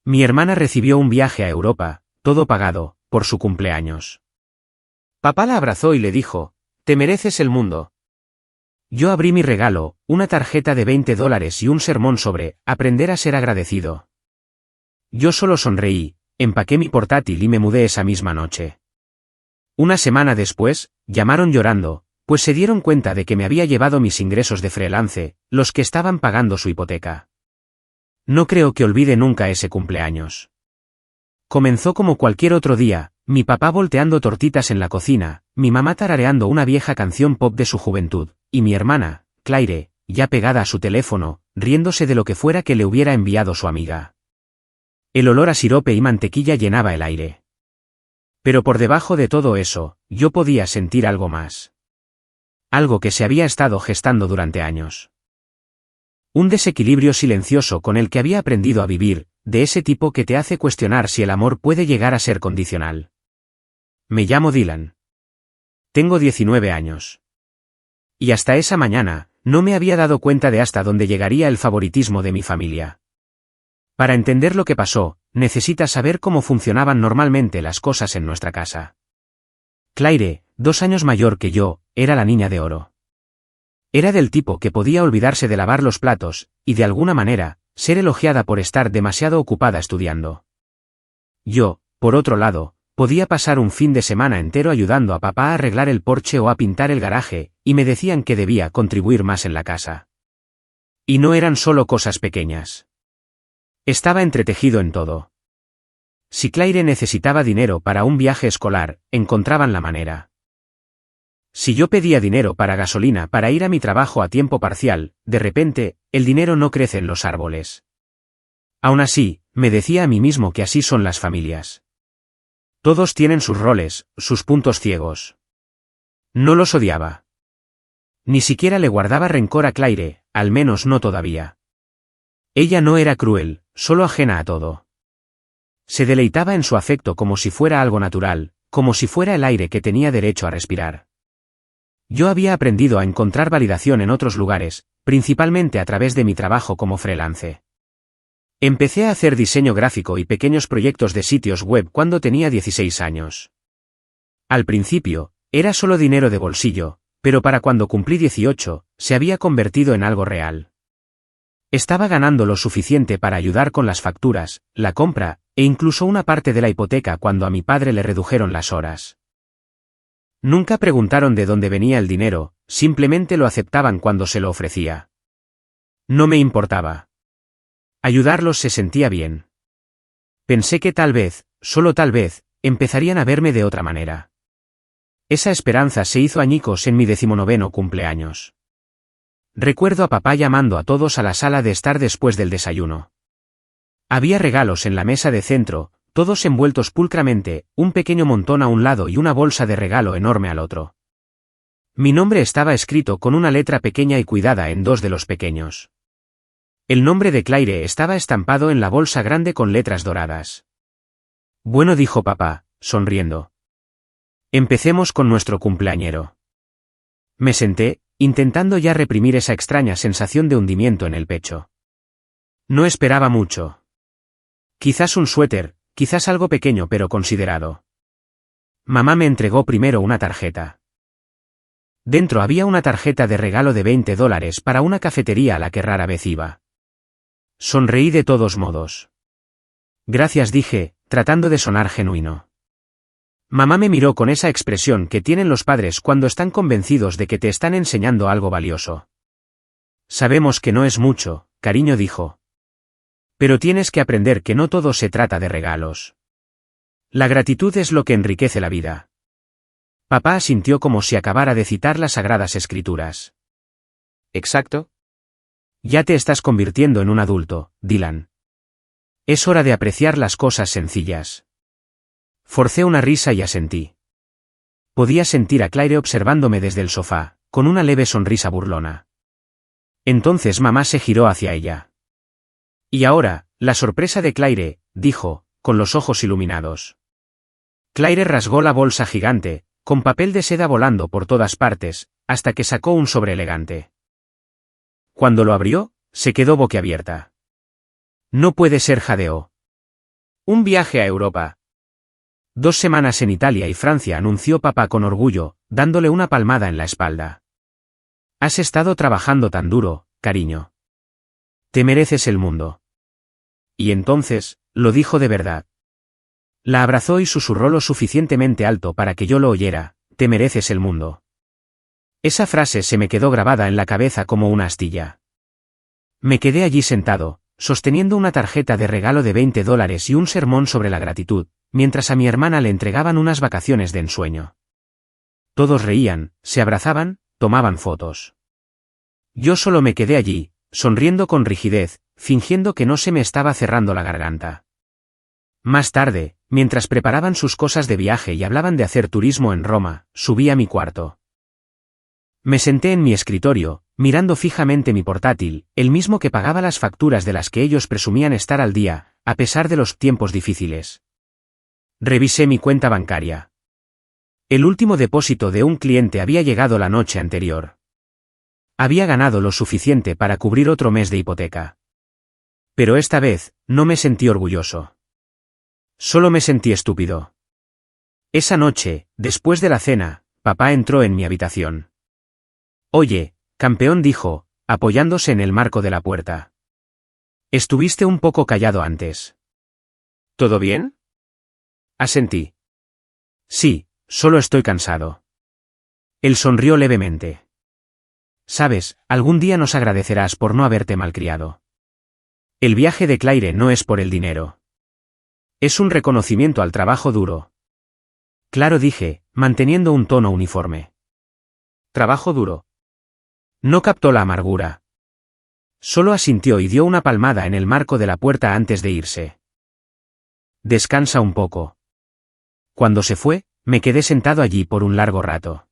Mi hermana recibió un viaje a Europa, todo pagado, por su cumpleaños. Papá la abrazó y le dijo, «Te mereces el mundo». Yo abrí mi regalo, una tarjeta de $20 y un sermón sobre aprender a ser agradecido. Yo solo sonreí, empaqué mi portátil y me mudé esa misma noche. Una semana después, llamaron llorando, pues se dieron cuenta de que me había llevado mis ingresos de freelance, los que estaban pagando su hipoteca. No creo que olvide nunca ese cumpleaños. Comenzó como cualquier otro día, mi papá volteando tortitas en la cocina, mi mamá tarareando una vieja canción pop de su juventud, y mi hermana, Claire, ya pegada a su teléfono, riéndose de lo que fuera que le hubiera enviado su amiga. El olor a sirope y mantequilla llenaba el aire. Pero por debajo de todo eso, yo podía sentir algo más. Algo que se había estado gestando durante años. Un desequilibrio silencioso con el que había aprendido a vivir, de ese tipo que te hace cuestionar si el amor puede llegar a ser condicional. Me llamo Dylan. Tengo 19 años. Y hasta esa mañana, no me había dado cuenta de hasta dónde llegaría el favoritismo de mi familia. Para entender lo que pasó, necesitas saber cómo funcionaban normalmente las cosas en nuestra casa. Claire, 2 años mayor que yo, era la niña de oro. Era del tipo que podía olvidarse de lavar los platos, y de alguna manera, ser elogiada por estar demasiado ocupada estudiando. Yo, por otro lado, podía pasar un fin de semana entero ayudando a papá a arreglar el porche o a pintar el garaje, y me decían que debía contribuir más en la casa. Y no eran solo cosas pequeñas. Estaba entretejido en todo. Si Claire necesitaba dinero para un viaje escolar, encontraban la manera. Si yo pedía dinero para gasolina para ir a mi trabajo a tiempo parcial, de repente, el dinero no crece en los árboles. Aún así, me decía a mí mismo que así son las familias. Todos tienen sus roles, sus puntos ciegos. No los odiaba. Ni siquiera le guardaba rencor a Claire, al menos no todavía. Ella no era cruel, solo ajena a todo. Se deleitaba en su afecto como si fuera algo natural, como si fuera el aire que tenía derecho a respirar. Yo había aprendido a encontrar validación en otros lugares, principalmente a través de mi trabajo como freelance. Empecé a hacer diseño gráfico y pequeños proyectos de sitios web cuando tenía 16 años. Al principio, era solo dinero de bolsillo, pero para cuando cumplí 18, se había convertido en algo real. Estaba ganando lo suficiente para ayudar con las facturas, la compra, e incluso una parte de la hipoteca cuando a mi padre le redujeron las horas. Nunca preguntaron de dónde venía el dinero, simplemente lo aceptaban cuando se lo ofrecía. No me importaba. Ayudarlos se sentía bien. Pensé que tal vez, solo tal vez, empezarían a verme de otra manera. Esa esperanza se hizo añicos en mi 19º cumpleaños. Recuerdo a papá llamando a todos a la sala de estar después del desayuno. Había regalos en la mesa de centro, todos envueltos pulcramente, un pequeño montón a un lado y una bolsa de regalo enorme al otro. Mi nombre estaba escrito con una letra pequeña y cuidada en 2 de los pequeños. El nombre de Claire estaba estampado en la bolsa grande con letras doradas. Bueno, dijo papá, sonriendo. Empecemos con nuestro cumpleañero. Me senté, intentando ya reprimir esa extraña sensación de hundimiento en el pecho. No esperaba mucho. Quizás un suéter, quizás algo pequeño pero considerado. Mamá me entregó primero una tarjeta. Dentro había una tarjeta de regalo de $20 para una cafetería a la que rara vez iba. Sonreí de todos modos. Gracias, dije, tratando de sonar genuino. Mamá me miró con esa expresión que tienen los padres cuando están convencidos de que te están enseñando algo valioso. Sabemos que no es mucho, cariño, dijo. Pero tienes que aprender que no todo se trata de regalos. La gratitud es lo que enriquece la vida. Papá asintió como si acabara de citar las Sagradas Escrituras. ¿Exacto? Ya te estás convirtiendo en un adulto, Dylan. Es hora de apreciar las cosas sencillas. Forcé una risa y asentí. Podía sentir a Claire observándome desde el sofá, con una leve sonrisa burlona. Entonces mamá se giró hacia ella. Y ahora, la sorpresa de Claire, dijo, con los ojos iluminados. Claire rasgó la bolsa gigante, con papel de seda volando por todas partes, hasta que sacó un sobre elegante. Cuando lo abrió, se quedó boquiabierta. No puede ser, jadeó. Un viaje a Europa. 2 semanas en Italia y Francia, anunció papá con orgullo, dándole una palmada en la espalda. Has estado trabajando tan duro, cariño. Te mereces el mundo. Y entonces, lo dijo de verdad. La abrazó y susurró lo suficientemente alto para que yo lo oyera: te mereces el mundo. Esa frase se me quedó grabada en la cabeza como una astilla. Me quedé allí sentado, sosteniendo una tarjeta de regalo de $20 y un sermón sobre la gratitud, mientras a mi hermana le entregaban unas vacaciones de ensueño. Todos reían, se abrazaban, tomaban fotos. Yo solo me quedé allí, sonriendo con rigidez, fingiendo que no se me estaba cerrando la garganta. Más tarde, mientras preparaban sus cosas de viaje y hablaban de hacer turismo en Roma, subí a mi cuarto. Me senté en mi escritorio, mirando fijamente mi portátil, el mismo que pagaba las facturas de las que ellos presumían estar al día, a pesar de los tiempos difíciles. Revisé mi cuenta bancaria. El último depósito de un cliente había llegado la noche anterior. Había ganado lo suficiente para cubrir otro mes de hipoteca. Pero esta vez, no me sentí orgulloso. Solo me sentí estúpido. Esa noche, después de la cena, papá entró en mi habitación. Oye, campeón, dijo, apoyándose en el marco de la puerta. Estuviste un poco callado antes. ¿Todo bien? Asentí. Sí, solo estoy cansado. Él sonrió levemente. Sabes, algún día nos agradecerás por no haberte malcriado. El viaje de Claire no es por el dinero. Es un reconocimiento al trabajo duro. Claro, dije, manteniendo un tono uniforme. ¿Trabajo duro? No captó la amargura. Solo asintió y dio una palmada en el marco de la puerta antes de irse. Descansa un poco. Cuando se fue, me quedé sentado allí por un largo rato.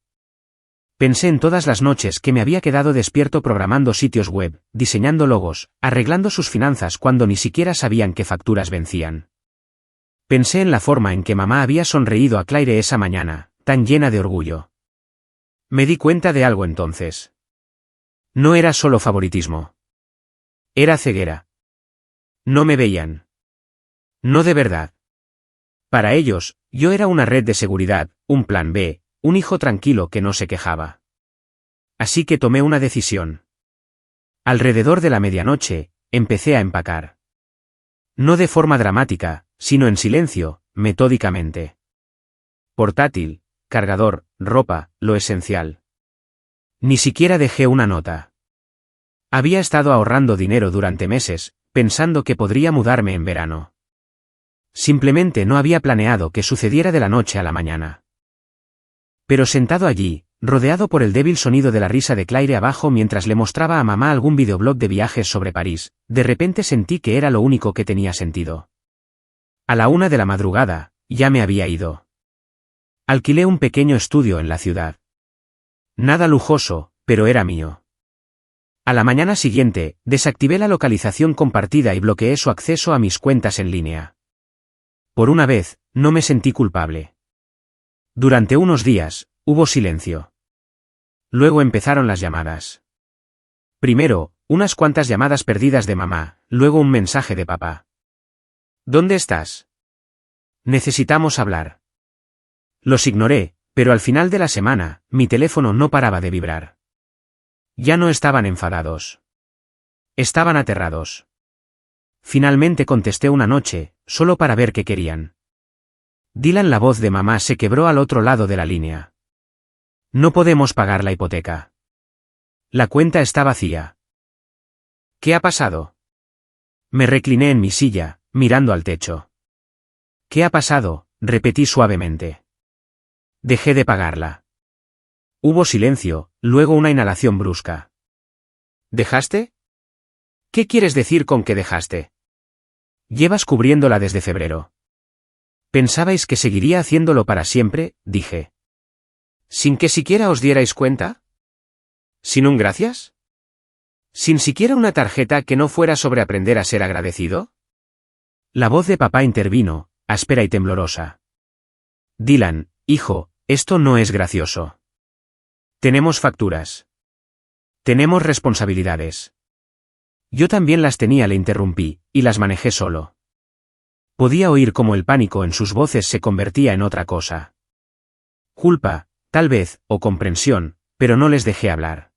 Pensé en todas las noches que me había quedado despierto programando sitios web, diseñando logos, arreglando sus finanzas cuando ni siquiera sabían qué facturas vencían. Pensé en la forma en que mamá había sonreído a Claire esa mañana, tan llena de orgullo. Me di cuenta de algo entonces. No era solo favoritismo. Era ceguera. No me veían. No de verdad. Para ellos, yo era una red de seguridad, un plan B, un hijo tranquilo que no se quejaba. Así que tomé una decisión. Alrededor de la medianoche, empecé a empacar. No de forma dramática, sino en silencio, metódicamente. Portátil, cargador, ropa, lo esencial. Ni siquiera dejé una nota. Había estado ahorrando dinero durante meses, pensando que podría mudarme en verano. Simplemente no había planeado que sucediera de la noche a la mañana. Pero sentado allí, rodeado por el débil sonido de la risa de Claire abajo mientras le mostraba a mamá algún videoblog de viajes sobre París, de repente sentí que era lo único que tenía sentido. A la 1 de la madrugada, ya me había ido. Alquilé un pequeño estudio en la ciudad. Nada lujoso, pero era mío. A la mañana siguiente, desactivé la localización compartida y bloqueé su acceso a mis cuentas en línea. Por una vez, no me sentí culpable. Durante unos días, hubo silencio. Luego empezaron las llamadas. Primero, unas cuantas llamadas perdidas de mamá, luego un mensaje de papá. ¿Dónde estás? Necesitamos hablar. Los ignoré, pero al final de la semana, mi teléfono no paraba de vibrar. Ya no estaban enfadados. Estaban aterrados. Finalmente contesté una noche, solo para ver qué querían. Dylan, la voz de mamá se quebró al otro lado de la línea. No podemos pagar la hipoteca. La cuenta está vacía. ¿Qué ha pasado? Me recliné en mi silla, mirando al techo. ¿Qué ha pasado?, repetí suavemente. Dejé de pagarla. Hubo silencio, luego una inhalación brusca. ¿Dejaste? ¿Qué quieres decir con que dejaste? Llevas cubriéndola desde febrero. ¿Pensabais que seguiría haciéndolo para siempre?, dije. ¿Sin que siquiera os dierais cuenta? ¿Sin un gracias? ¿Sin siquiera una tarjeta que no fuera sobre aprender a ser agradecido? La voz de papá intervino, áspera y temblorosa. Dylan, hijo, esto no es gracioso. Tenemos facturas. Tenemos responsabilidades. Yo también las tenía, le interrumpí, y las manejé solo. Podía oír cómo el pánico en sus voces se convertía en otra cosa. Culpa, tal vez, o comprensión, pero no les dejé hablar.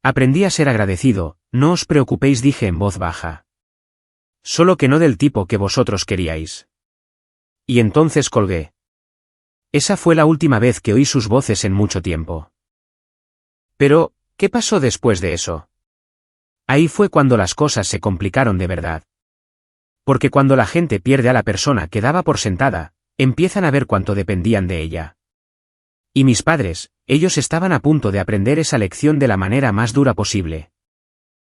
Aprendí a ser agradecido, no os preocupéis, dije en voz baja. Solo que no del tipo que vosotros queríais. Y entonces colgué. Esa fue la última vez que oí sus voces en mucho tiempo. Pero, ¿qué pasó después de eso? Ahí fue cuando las cosas se complicaron de verdad. Porque cuando la gente pierde a la persona que daba por sentada, empiezan a ver cuánto dependían de ella. Y mis padres, ellos estaban a punto de aprender esa lección de la manera más dura posible.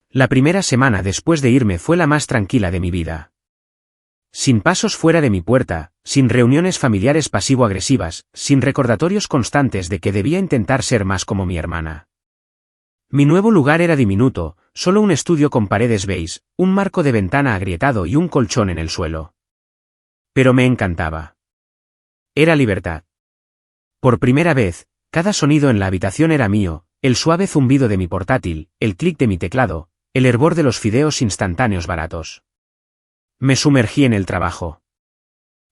La primera semana después de irme fue la más tranquila de mi vida. Sin pasos fuera de mi puerta, sin reuniones familiares pasivo-agresivas, sin recordatorios constantes de que debía intentar ser más como mi hermana. Mi nuevo lugar era diminuto, solo un estudio con paredes beige, un marco de ventana agrietado y un colchón en el suelo. Pero me encantaba. Era libertad. Por primera vez, cada sonido en la habitación era mío, el suave zumbido de mi portátil, el clic de mi teclado, el hervor de los fideos instantáneos baratos. Me sumergí en el trabajo.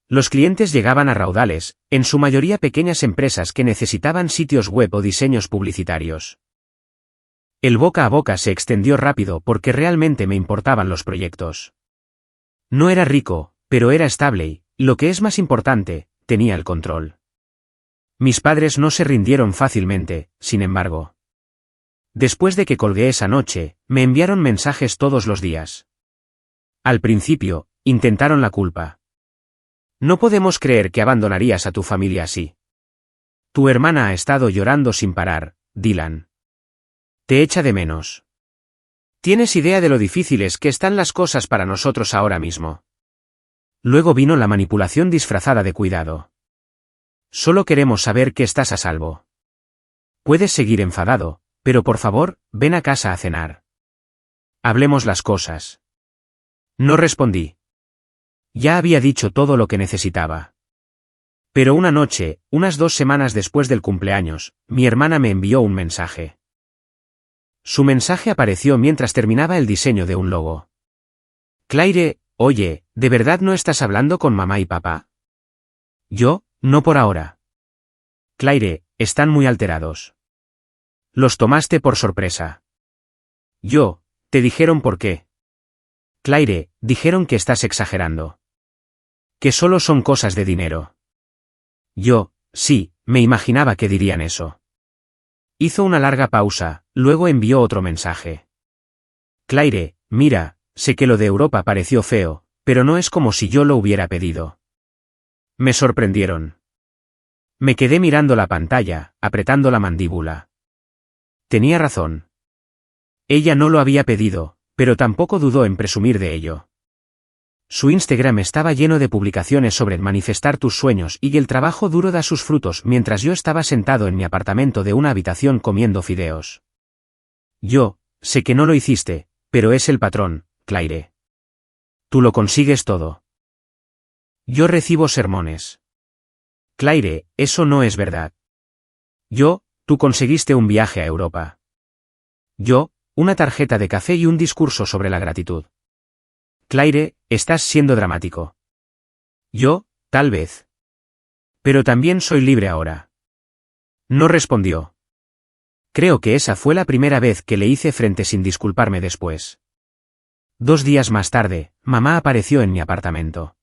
Los clientes llegaban a raudales, en su mayoría pequeñas empresas que necesitaban sitios web o diseños publicitarios. El boca a boca se extendió rápido porque realmente me importaban los proyectos. No era rico, pero era estable y, lo que es más importante, tenía el control. Mis padres no se rindieron fácilmente, sin embargo. Después de que colgué esa noche, me enviaron mensajes todos los días. Al principio, intentaron la culpa. No podemos creer que abandonarías a tu familia así. Tu hermana ha estado llorando sin parar, Dylan. Te echa de menos. ¿Tienes idea de lo difíciles que están las cosas para nosotros ahora mismo? Luego vino la manipulación disfrazada de cuidado. Solo queremos saber que estás a salvo. Puedes seguir enfadado, pero por favor, ven a casa a cenar. Hablemos las cosas. No respondí. Ya había dicho todo lo que necesitaba. Pero una noche, unas 2 semanas después del cumpleaños, mi hermana me envió un mensaje. Su mensaje apareció mientras terminaba el diseño de un logo. Claire, oye, ¿de verdad no estás hablando con mamá y papá? Yo, no por ahora. Claire, están muy alterados. Los tomaste por sorpresa. Yo, ¿te dijeron por qué? Claire, dijeron que estás exagerando. Que solo son cosas de dinero. Yo, sí, me imaginaba que dirían eso. Hizo una larga pausa, luego envió otro mensaje. Claire, mira, sé que lo de Europa pareció feo, pero no es como si yo lo hubiera pedido. Me sorprendieron. Me quedé mirando la pantalla, apretando la mandíbula. Tenía razón. Ella no lo había pedido, pero tampoco dudó en presumir de ello. Su Instagram estaba lleno de publicaciones sobre manifestar tus sueños y el trabajo duro da sus frutos mientras yo estaba sentado en mi apartamento de una habitación comiendo fideos. Yo, sé que no lo hiciste, pero es el patrón, Claire. Tú lo consigues todo. Yo recibo sermones. Claire, eso no es verdad. Tú conseguiste un viaje a Europa. Yo, una tarjeta de café y un discurso sobre la gratitud. Claire, estás siendo dramático. Yo, tal vez. Pero también soy libre ahora. No respondió. Creo que esa fue la primera vez que le hice frente sin disculparme después. 2 días más tarde, mamá apareció en mi apartamento.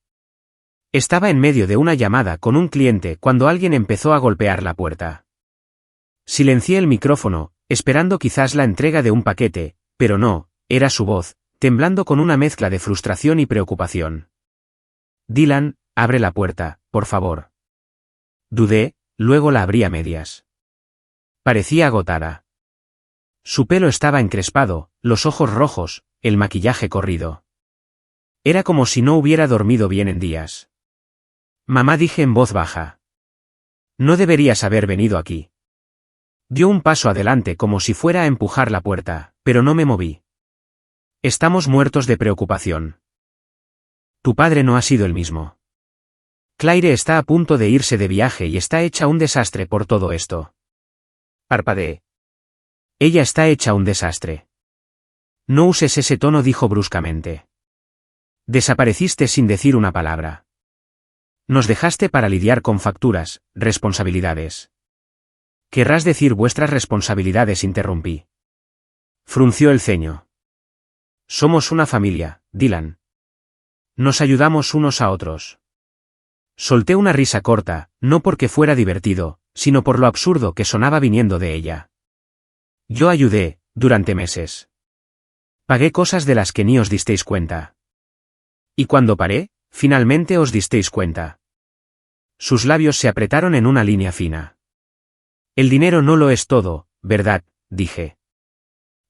Estaba en medio de una llamada con un cliente cuando alguien empezó a golpear la puerta. Silencié el micrófono, esperando quizás la entrega de un paquete, pero no, era su voz, temblando con una mezcla de frustración y preocupación. Dylan, abre la puerta, por favor. Dudé, luego la abrí a medias. Parecía agotada. Su pelo estaba encrespado, los ojos rojos, el maquillaje corrido. Era como si no hubiera dormido bien en días. Mamá, dije en voz baja. No deberías haber venido aquí. Dio un paso adelante como si fuera a empujar la puerta, pero no me moví. Estamos muertos de preocupación. Tu padre no ha sido el mismo. Claire está a punto de irse de viaje y está hecha un desastre por todo esto. Parpadeé. Ella está hecha un desastre. No uses ese tono, dijo bruscamente. Desapareciste sin decir una palabra. Nos dejaste para lidiar con facturas, responsabilidades. Querrás decir vuestras responsabilidades, interrumpí. Frunció el ceño. Somos una familia, Dylan. Nos ayudamos unos a otros. Solté una risa corta, no porque fuera divertido, sino por lo absurdo que sonaba viniendo de ella. Yo ayudé, durante meses. Pagué cosas de las que ni os disteis cuenta. Y cuando paré, finalmente os disteis cuenta. Sus labios se apretaron en una línea fina. El dinero no lo es todo, ¿verdad?, dije.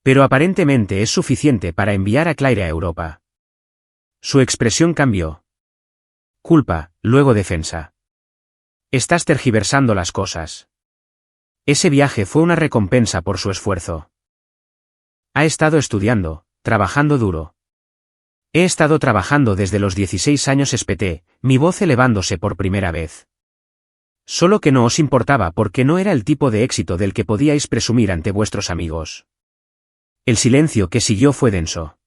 Pero aparentemente es suficiente para enviar a Claire a Europa. Su expresión cambió. Culpa, luego defensa. Estás tergiversando las cosas. Ese viaje fue una recompensa por su esfuerzo. Ha estado estudiando, trabajando duro. He estado trabajando desde los 16 años, espeté, mi voz elevándose por primera vez. Solo que no os importaba porque no era el tipo de éxito del que podíais presumir ante vuestros amigos. El silencio que siguió fue denso.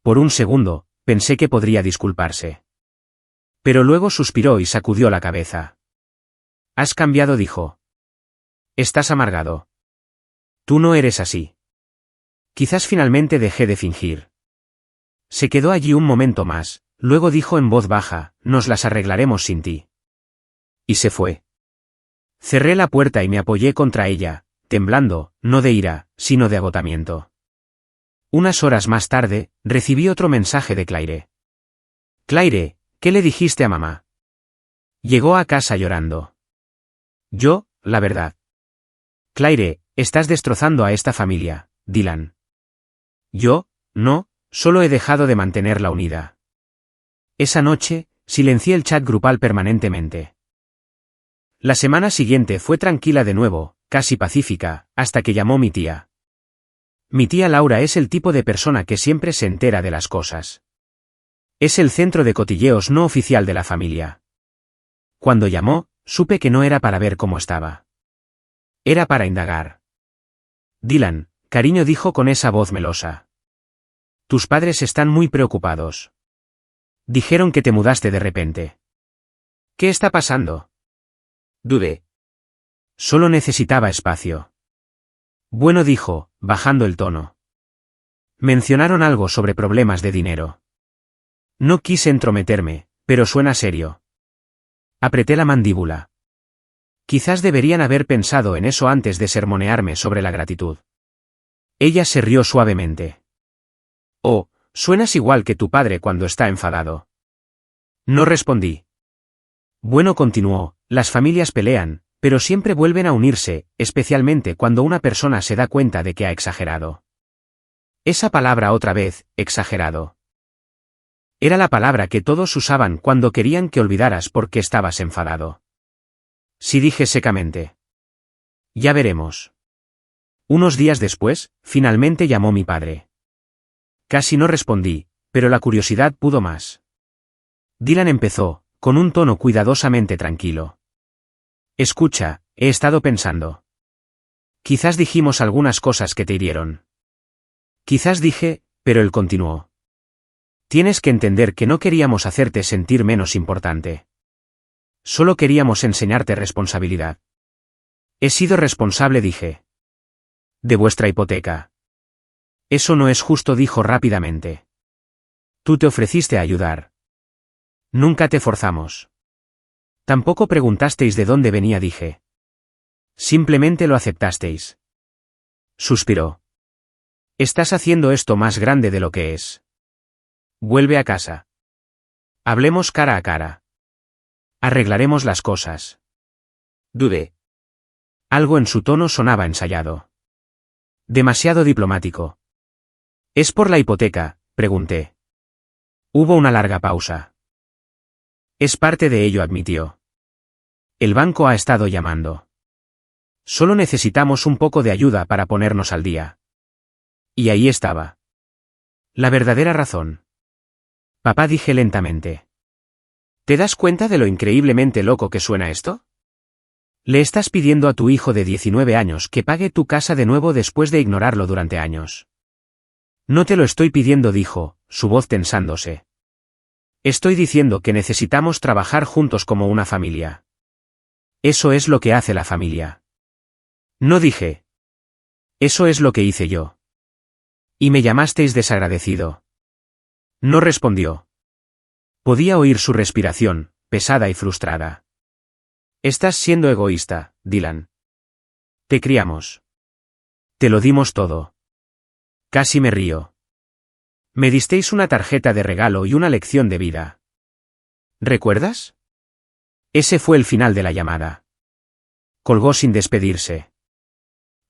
Por un segundo, pensé que podría disculparse. Pero luego suspiró y sacudió la cabeza. Has cambiado, dijo. Estás amargado. Tú no eres así. Quizás finalmente dejé de fingir. Se quedó allí un momento más, luego dijo en voz baja, nos las arreglaremos sin ti. Y se fue. Cerré la puerta y me apoyé contra ella, temblando, no de ira, sino de agotamiento. Unas horas más tarde, recibí otro mensaje de Claire. Claire, ¿qué le dijiste a mamá? Llegó a casa llorando. Yo, la verdad. Claire, estás destrozando a esta familia, Dylan. Yo, no, solo he dejado de mantenerla unida. Esa noche, silencié el chat grupal permanentemente. La semana siguiente fue tranquila de nuevo, casi pacífica, hasta que llamó mi tía. Mi tía Laura es el tipo de persona que siempre se entera de las cosas. Es el centro de cotilleos no oficial de la familia. Cuando llamó, supe que no era para ver cómo estaba. Era para indagar. Dylan, cariño, dijo con esa voz melosa. Tus padres están muy preocupados. Dijeron que te mudaste de repente. ¿Qué está pasando? Dudé. Solo necesitaba espacio. Bueno, dijo, bajando el tono. Mencionaron algo sobre problemas de dinero. No quise entrometerme, pero suena serio. Apreté la mandíbula. Quizás deberían haber pensado en eso antes de sermonearme sobre la gratitud. Ella se rió suavemente. Oh, suenas igual que tu padre cuando está enfadado. No respondí. Bueno, continuó, las familias pelean, pero siempre vuelven a unirse, especialmente cuando una persona se da cuenta de que ha exagerado. Esa palabra otra vez, exagerado. Era la palabra que todos usaban cuando querían que olvidaras por qué estabas enfadado. Sí, dije secamente. Ya veremos. Unos días después, finalmente llamó mi padre. Casi no respondí, pero la curiosidad pudo más. Dylan empezó, con un tono cuidadosamente tranquilo. Escucha, he estado pensando. Quizás dijimos algunas cosas que te hirieron. Quizás dije, pero él continuó. Tienes que entender que no queríamos hacerte sentir menos importante. Solo queríamos enseñarte responsabilidad. He sido responsable, dije. De vuestra hipoteca. Eso no es justo, dijo rápidamente. Tú te ofreciste a ayudar. Nunca te forzamos. Tampoco preguntasteis de dónde venía, dije. Simplemente lo aceptasteis. Suspiró. Estás haciendo esto más grande de lo que es. Vuelve a casa. Hablemos cara a cara. Arreglaremos las cosas. Dudé. Algo en su tono sonaba ensayado. Demasiado diplomático. ¿Es por la hipoteca?, pregunté. Hubo una larga pausa. Es parte de ello, admitió. El banco ha estado llamando. Solo necesitamos un poco de ayuda para ponernos al día. Y ahí estaba. La verdadera razón. Papá, dije lentamente. ¿Te das cuenta de lo increíblemente loco que suena esto? Le estás pidiendo a tu hijo de 19 años que pague tu casa de nuevo después de ignorarlo durante años. No te lo estoy pidiendo, dijo, su voz tensándose. Estoy diciendo que necesitamos trabajar juntos como una familia. Eso es lo que hace la familia. No dije. Eso es lo que hice yo. Y me llamasteis desagradecido. No respondió. Podía oír su respiración, pesada y frustrada. Estás siendo egoísta, Dylan. Te criamos. Te lo dimos todo. Casi me río. Me disteis una tarjeta de regalo y una lección de vida. ¿Recuerdas? Ese fue el final de la llamada. Colgó sin despedirse.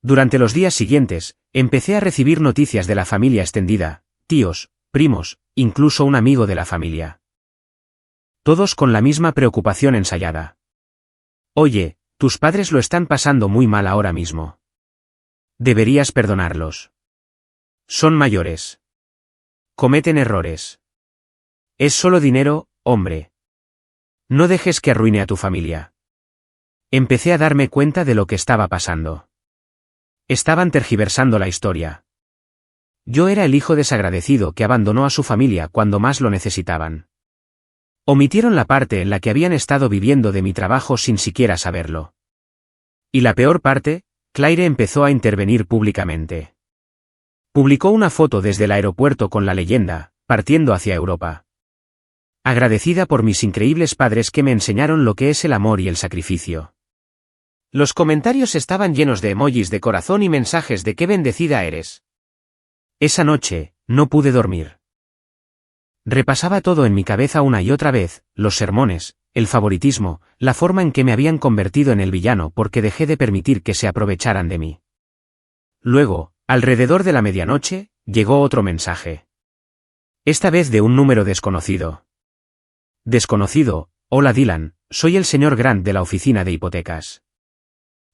Durante los días siguientes, empecé a recibir noticias de la familia extendida, tíos, primos, incluso un amigo de la familia. Todos con la misma preocupación ensayada. Oye, tus padres lo están pasando muy mal ahora mismo. Deberías perdonarlos. Son mayores. Cometen errores. Es solo dinero, hombre. No dejes que arruine a tu familia. Empecé a darme cuenta de lo que estaba pasando. Estaban tergiversando la historia. Yo era el hijo desagradecido que abandonó a su familia cuando más lo necesitaban. Omitieron la parte en la que habían estado viviendo de mi trabajo sin siquiera saberlo. Y la peor parte, Claire empezó a intervenir públicamente. Publicó una foto desde el aeropuerto con la leyenda, partiendo hacia Europa. Agradecida por mis increíbles padres que me enseñaron lo que es el amor y el sacrificio. Los comentarios estaban llenos de emojis de corazón y mensajes de qué bendecida eres. Esa noche, no pude dormir. Repasaba todo en mi cabeza una y otra vez, los sermones, el favoritismo, la forma en que me habían convertido en el villano porque dejé de permitir que se aprovecharan de mí. Luego, alrededor de la medianoche, llegó otro mensaje. Esta vez de un número desconocido. Desconocido, hola Dylan, soy el señor Grant de la oficina de hipotecas.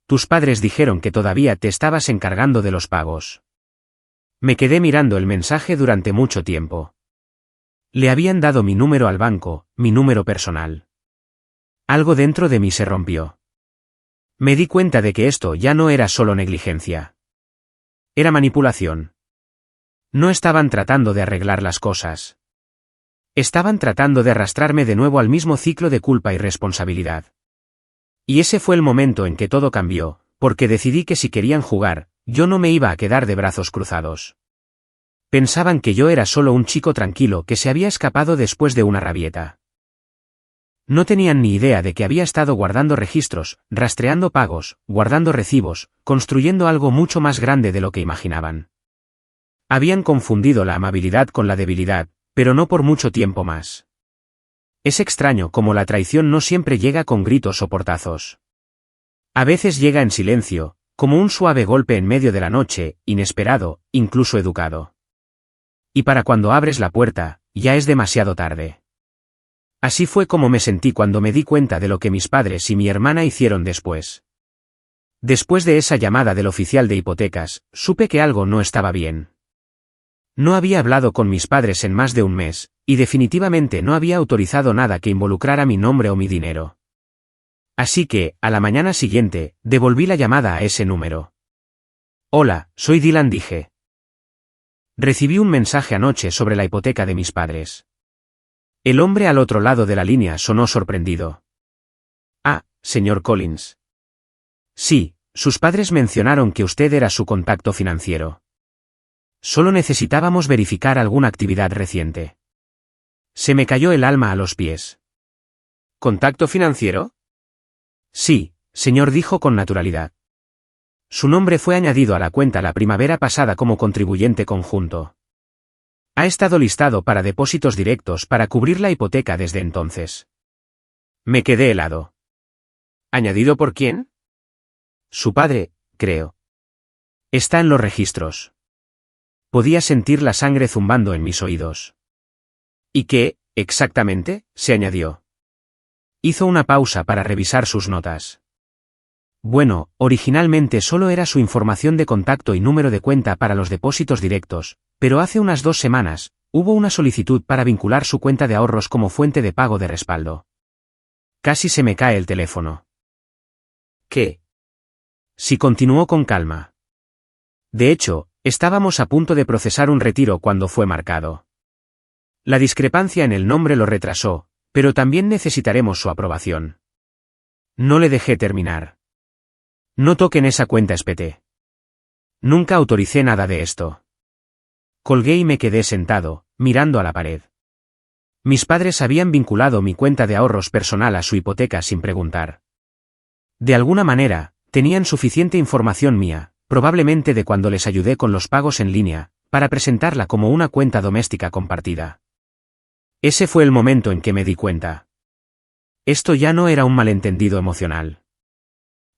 Tus padres dijeron que todavía te estabas encargando de los pagos. Me quedé mirando el mensaje durante mucho tiempo. Le habían dado mi número al banco, mi número personal. Algo dentro de mí se rompió. Me di cuenta de que esto ya no era solo negligencia. Era manipulación. No estaban tratando de arreglar las cosas. Estaban tratando de arrastrarme de nuevo al mismo ciclo de culpa y responsabilidad. Y ese fue el momento en que todo cambió, porque decidí que si querían jugar, yo no me iba a quedar de brazos cruzados. Pensaban que yo era solo un chico tranquilo que se había escapado después de una rabieta. No tenían ni idea de que había estado guardando registros, rastreando pagos, guardando recibos, construyendo algo mucho más grande de lo que imaginaban. Habían confundido la amabilidad con la debilidad, pero no por mucho tiempo más. Es extraño cómo la traición no siempre llega con gritos o portazos. A veces llega en silencio, como un suave golpe en medio de la noche, inesperado, incluso educado. Y para cuando abres la puerta, ya es demasiado tarde. Así fue como me sentí cuando me di cuenta de lo que mis padres y mi hermana hicieron después. Después de esa llamada del oficial de hipotecas, supe que algo no estaba bien. No había hablado con mis padres en más de un mes, y definitivamente no había autorizado nada que involucrara mi nombre o mi dinero. Así que, a la mañana siguiente, devolví la llamada a ese número. Hola, soy Dylan, dije. Recibí un mensaje anoche sobre la hipoteca de mis padres. El hombre al otro lado de la línea sonó sorprendido. Ah, señor Collins. Sí, sus padres mencionaron que usted era su contacto financiero. Solo necesitábamos verificar alguna actividad reciente. Se me cayó el alma a los pies. ¿Contacto financiero? Sí, señor, dijo con naturalidad. Su nombre fue añadido a la cuenta la primavera pasada como contribuyente conjunto. Ha estado listado para depósitos directos para cubrir la hipoteca desde entonces. Me quedé helado. ¿Añadido por quién? Su padre, creo. Está en los registros. Podía sentir la sangre zumbando en mis oídos. ¿Y qué, exactamente, se añadió? Hizo una pausa para revisar sus notas. Bueno, originalmente solo era su información de contacto y número de cuenta para los depósitos directos, pero hace unas 2 semanas, hubo una solicitud para vincular su cuenta de ahorros como fuente de pago de respaldo. Casi se me cae el teléfono. ¿Qué? Sí, continuó con calma. De hecho, estábamos a punto de procesar un retiro cuando fue marcado. La discrepancia en el nombre lo retrasó, pero también necesitaremos su aprobación. No le dejé terminar. No toquen esa cuenta, espeté. Nunca autoricé nada de esto. Colgué y me quedé sentado, mirando a la pared. Mis padres habían vinculado mi cuenta de ahorros personal a su hipoteca sin preguntar. De alguna manera, tenían suficiente información mía, probablemente de cuando les ayudé con los pagos en línea, para presentarla como una cuenta doméstica compartida. Ese fue el momento en que me di cuenta. Esto ya no era un malentendido emocional.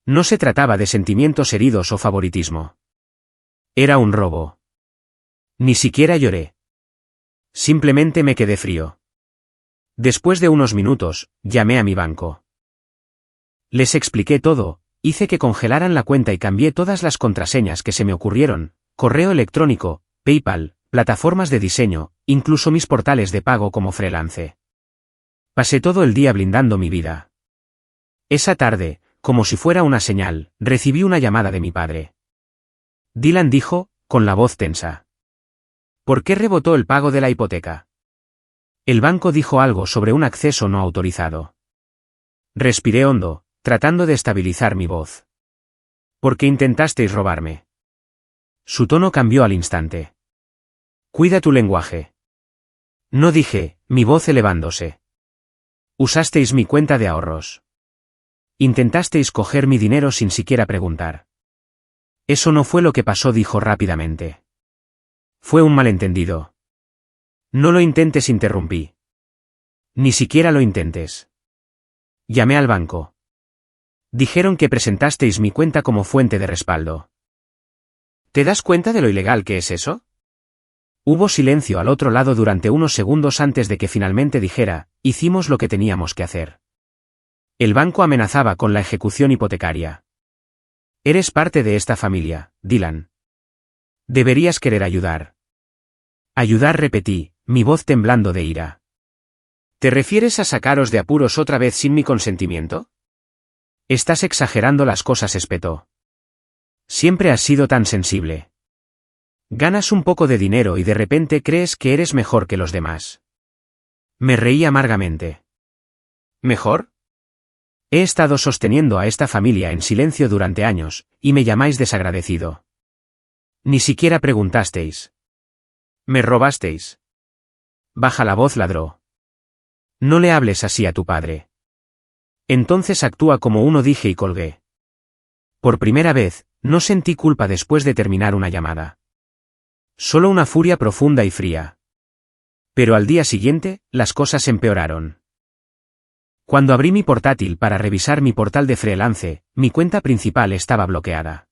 No se trataba de sentimientos heridos o favoritismo. Era un robo. Ni siquiera lloré. Simplemente me quedé frío. Después de unos minutos, llamé a mi banco. Les expliqué todo, hice que congelaran la cuenta y cambié todas las contraseñas que se me ocurrieron, correo electrónico, PayPal, plataformas de diseño, incluso mis portales de pago como freelance. Pasé todo el día blindando mi vida. Esa tarde, como si fuera una señal, recibí una llamada de mi padre. Dylan dijo, con la voz tensa. ¿Por qué rebotó el pago de la hipoteca? El banco dijo algo sobre un acceso no autorizado. Respiré hondo, tratando de estabilizar mi voz. ¿Por qué intentasteis robarme? Su tono cambió al instante. Cuida tu lenguaje. No dije, mi voz elevándose. Usasteis mi cuenta de ahorros. Intentasteis coger mi dinero sin siquiera preguntar. Eso no fue lo que pasó, dijo rápidamente. Fue un malentendido. No lo intentes, interrumpí. Ni siquiera lo intentes. Llamé al banco. Dijeron que presentasteis mi cuenta como fuente de respaldo. ¿Te das cuenta de lo ilegal que es eso? Hubo silencio al otro lado durante unos segundos antes de que finalmente dijera, hicimos lo que teníamos que hacer. El banco amenazaba con la ejecución hipotecaria. Eres parte de esta familia, Dylan. Deberías querer ayudar. Ayudar, repetí, mi voz temblando de ira. ¿Te refieres a sacaros de apuros otra vez sin mi consentimiento? Estás exagerando las cosas, espetó. Siempre has sido tan sensible. Ganas un poco de dinero y de repente crees que eres mejor que los demás. Me reí amargamente. ¿Mejor? He estado sosteniendo a esta familia en silencio durante años, y me llamáis desagradecido. Ni siquiera preguntasteis. ¿Me robasteis? Baja la voz, ladró. No le hables así a tu padre. Entonces actúa como uno, dije y colgué. Por primera vez, no sentí culpa después de terminar una llamada. Solo una furia profunda y fría. Pero al día siguiente, las cosas empeoraron. Cuando abrí mi portátil para revisar mi portal de freelance, mi cuenta principal estaba bloqueada.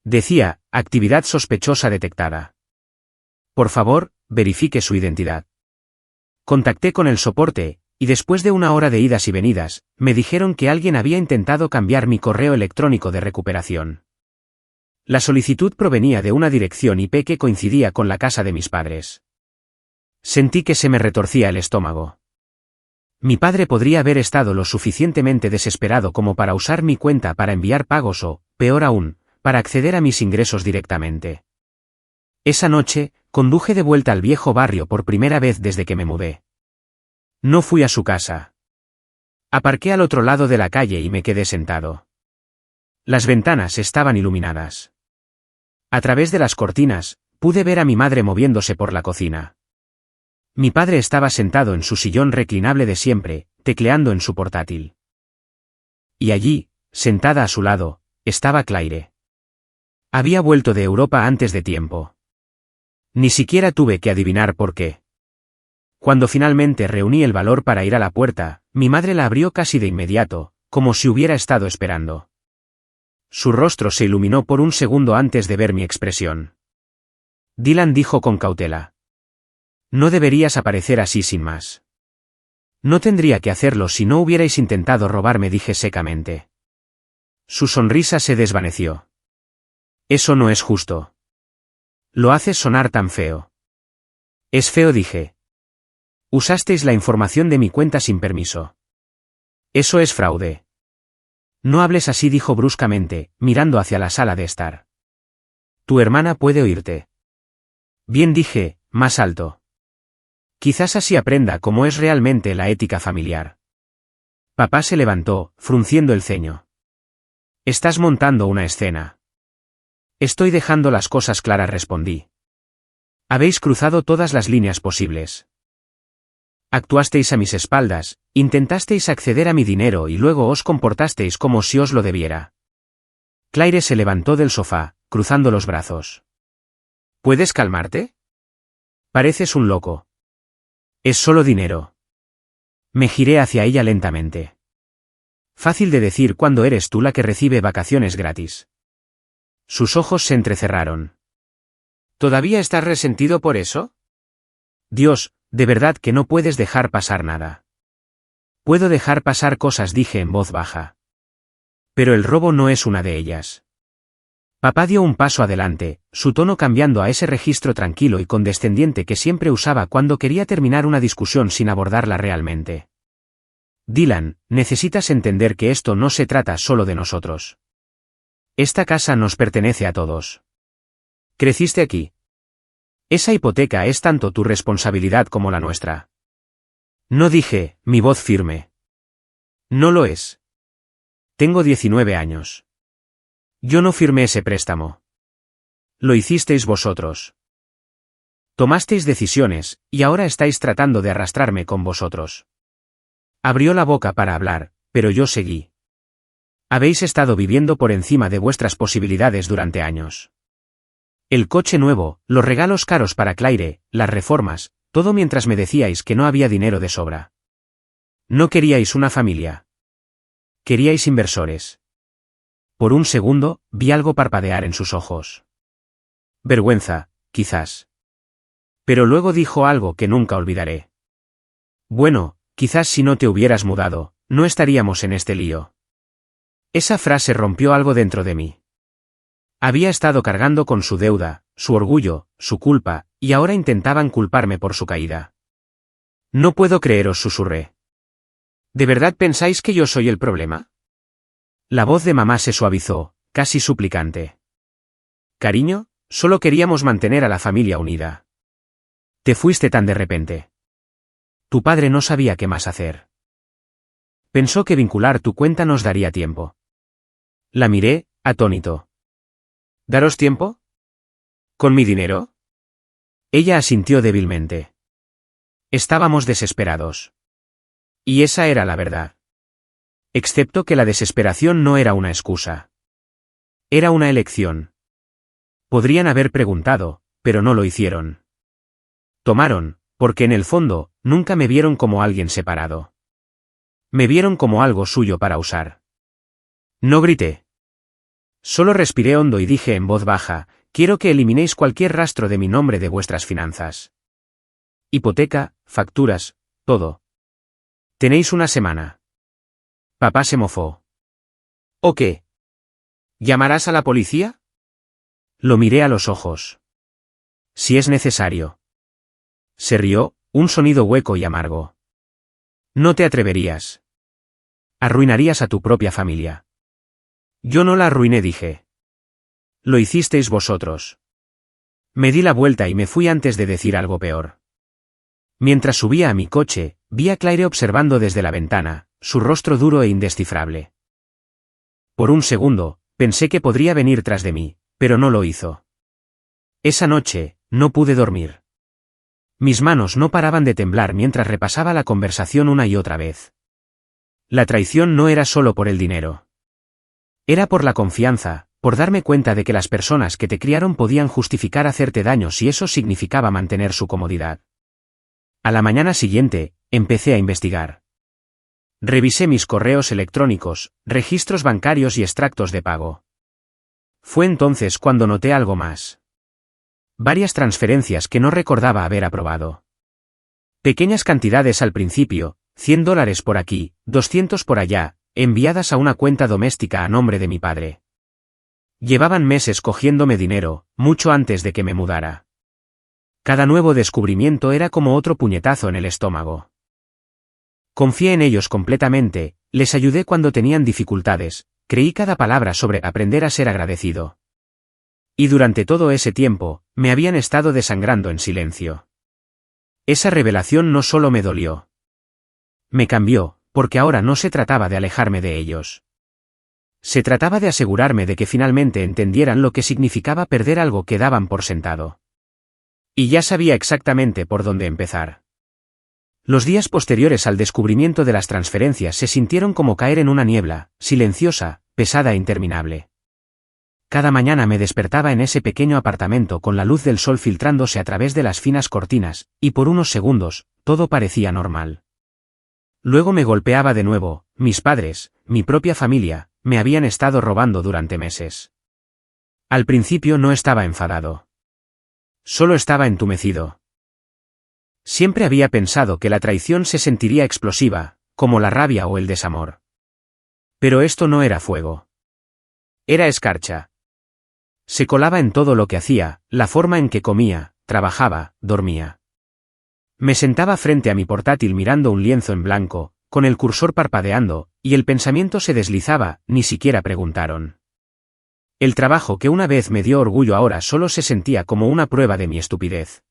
Decía, actividad sospechosa detectada. Por favor, verifique su identidad. Contacté con el soporte, y después de una hora de idas y venidas, me dijeron que alguien había intentado cambiar mi correo electrónico de recuperación. La solicitud provenía de una dirección IP que coincidía con la casa de mis padres. Sentí que se me retorcía el estómago. Mi padre podría haber estado lo suficientemente desesperado como para usar mi cuenta para enviar pagos o, peor aún, para acceder a mis ingresos directamente. Esa noche, conduje de vuelta al viejo barrio por primera vez desde que me mudé. No fui a su casa. Aparqué al otro lado de la calle y me quedé sentado. Las ventanas estaban iluminadas. A través de las cortinas, pude ver a mi madre moviéndose por la cocina. Mi padre estaba sentado en su sillón reclinable de siempre, tecleando en su portátil. Y allí, sentada a su lado, estaba Claire. Había vuelto de Europa antes de tiempo. Ni siquiera tuve que adivinar por qué. Cuando finalmente reuní el valor para ir a la puerta, mi madre la abrió casi de inmediato, como si hubiera estado esperando. Su rostro se iluminó por un segundo antes de ver mi expresión. Dylan, dijo con cautela. No deberías aparecer así sin más. No tendría que hacerlo si no hubierais intentado robarme, dije secamente. Su sonrisa se desvaneció. Eso no es justo. Lo haces sonar tan feo. Es feo, dije. Usasteis la información de mi cuenta sin permiso. Eso es fraude. No hables así, dijo bruscamente, mirando hacia la sala de estar. Tu hermana puede oírte. Bien, dije, más alto. Quizás así aprenda cómo es realmente la ética familiar. Papá se levantó, frunciendo el ceño. Estás montando una escena. Estoy dejando las cosas claras, respondí. Habéis cruzado todas las líneas posibles. Actuasteis a mis espaldas, intentasteis acceder a mi dinero y luego os comportasteis como si os lo debiera. Claire se levantó del sofá, cruzando los brazos. ¿Puedes calmarte? Pareces un loco. Es solo dinero. Me giré hacia ella lentamente. Fácil de decir cuando eres tú la que recibe vacaciones gratis. Sus ojos se entrecerraron. ¿Todavía estás resentido por eso? Dios, de verdad que no puedes dejar pasar nada. Puedo dejar pasar cosas, dije en voz baja. Pero el robo no es una de ellas. Papá dio un paso adelante, su tono cambiando a ese registro tranquilo y condescendiente que siempre usaba cuando quería terminar una discusión sin abordarla realmente. Dylan, necesitas entender que esto no se trata solo de nosotros. Esta casa nos pertenece a todos. Creciste aquí. Esa hipoteca es tanto tu responsabilidad como la nuestra. No, dije, mi voz firme. No lo es. Tengo 19 años. Yo no firmé ese préstamo. Lo hicisteis vosotros. Tomasteis decisiones, y ahora estáis tratando de arrastrarme con vosotros. Abrió la boca para hablar, pero yo seguí. Habéis estado viviendo por encima de vuestras posibilidades durante años. El coche nuevo, los regalos caros para Claire, las reformas, todo mientras me decíais que no había dinero de sobra. No queríais una familia. Queríais inversores. Por un segundo, vi algo parpadear en sus ojos. Vergüenza, quizás. Pero luego dijo algo que nunca olvidaré. Bueno, quizás si no te hubieras mudado, no estaríamos en este lío. Esa frase rompió algo dentro de mí. Había estado cargando con su deuda, su orgullo, su culpa, y ahora intentaban culparme por su caída. No puedo creeros, susurré. ¿De verdad pensáis que yo soy el problema? La voz de mamá se suavizó, casi suplicante. Cariño, solo queríamos mantener a la familia unida. Te fuiste tan de repente. Tu padre no sabía qué más hacer. Pensó que vincular tu cuenta nos daría tiempo. La miré, atónito. ¿Daros tiempo? ¿Con mi dinero? Ella asintió débilmente. Estábamos desesperados. Y esa era la verdad. Excepto que la desesperación no era una excusa. Era una elección. Podrían haber preguntado, pero no lo hicieron. Tomaron, porque en el fondo, nunca me vieron como alguien separado. Me vieron como algo suyo para usar. No grité. Solo respiré hondo y dije en voz baja, quiero que eliminéis cualquier rastro de mi nombre de vuestras finanzas. Hipoteca, facturas, todo. Tenéis una semana. Papá se mofó. ¿O qué? ¿Llamarás a la policía? Lo miré a los ojos. Si es necesario. Se rió, un sonido hueco y amargo. No te atreverías. Arruinarías a tu propia familia. Yo no la arruiné, dije. Lo hicisteis vosotros. Me di la vuelta y me fui antes de decir algo peor. Mientras subía a mi coche, vi a Claire observando desde la ventana, su rostro duro e indescifrable. Por un segundo, pensé que podría venir tras de mí, pero no lo hizo. Esa noche, no pude dormir. Mis manos no paraban de temblar mientras repasaba la conversación una y otra vez. La traición no era solo por el dinero. Era por la confianza, por darme cuenta de que las personas que te criaron podían justificar hacerte daño si eso significaba mantener su comodidad. A la mañana siguiente, empecé a investigar. Revisé mis correos electrónicos, registros bancarios y extractos de pago. Fue entonces cuando noté algo más. Varias transferencias que no recordaba haber aprobado. Pequeñas cantidades al principio, $100 por aquí, 200 por allá, enviadas a una cuenta doméstica a nombre de mi padre. Llevaban meses cogiéndome dinero, mucho antes de que me mudara. Cada nuevo descubrimiento era como otro puñetazo en el estómago. Confié en ellos completamente, les ayudé cuando tenían dificultades, creí cada palabra sobre aprender a ser agradecido. Y durante todo ese tiempo, me habían estado desangrando en silencio. Esa revelación no solo me dolió. Me cambió, porque ahora no se trataba de alejarme de ellos. Se trataba de asegurarme de que finalmente entendieran lo que significaba perder algo que daban por sentado. Y ya sabía exactamente por dónde empezar. Los días posteriores al descubrimiento de las transferencias se sintieron como caer en una niebla, silenciosa, pesada e interminable. Cada mañana me despertaba en ese pequeño apartamento con la luz del sol filtrándose a través de las finas cortinas, y por unos segundos, todo parecía normal. Luego me golpeaba de nuevo, mis padres, mi propia familia, me habían estado robando durante meses. Al principio no estaba enfadado. Solo estaba entumecido. Siempre había pensado que la traición se sentiría explosiva, como la rabia o el desamor. Pero esto no era fuego. Era escarcha. Se colaba en todo lo que hacía, la forma en que comía, trabajaba, dormía. Me sentaba frente a mi portátil mirando un lienzo en blanco, con el cursor parpadeando, y el pensamiento se deslizaba, ni siquiera preguntaron. El trabajo que una vez me dio orgullo ahora solo se sentía como una prueba de mi estupidez.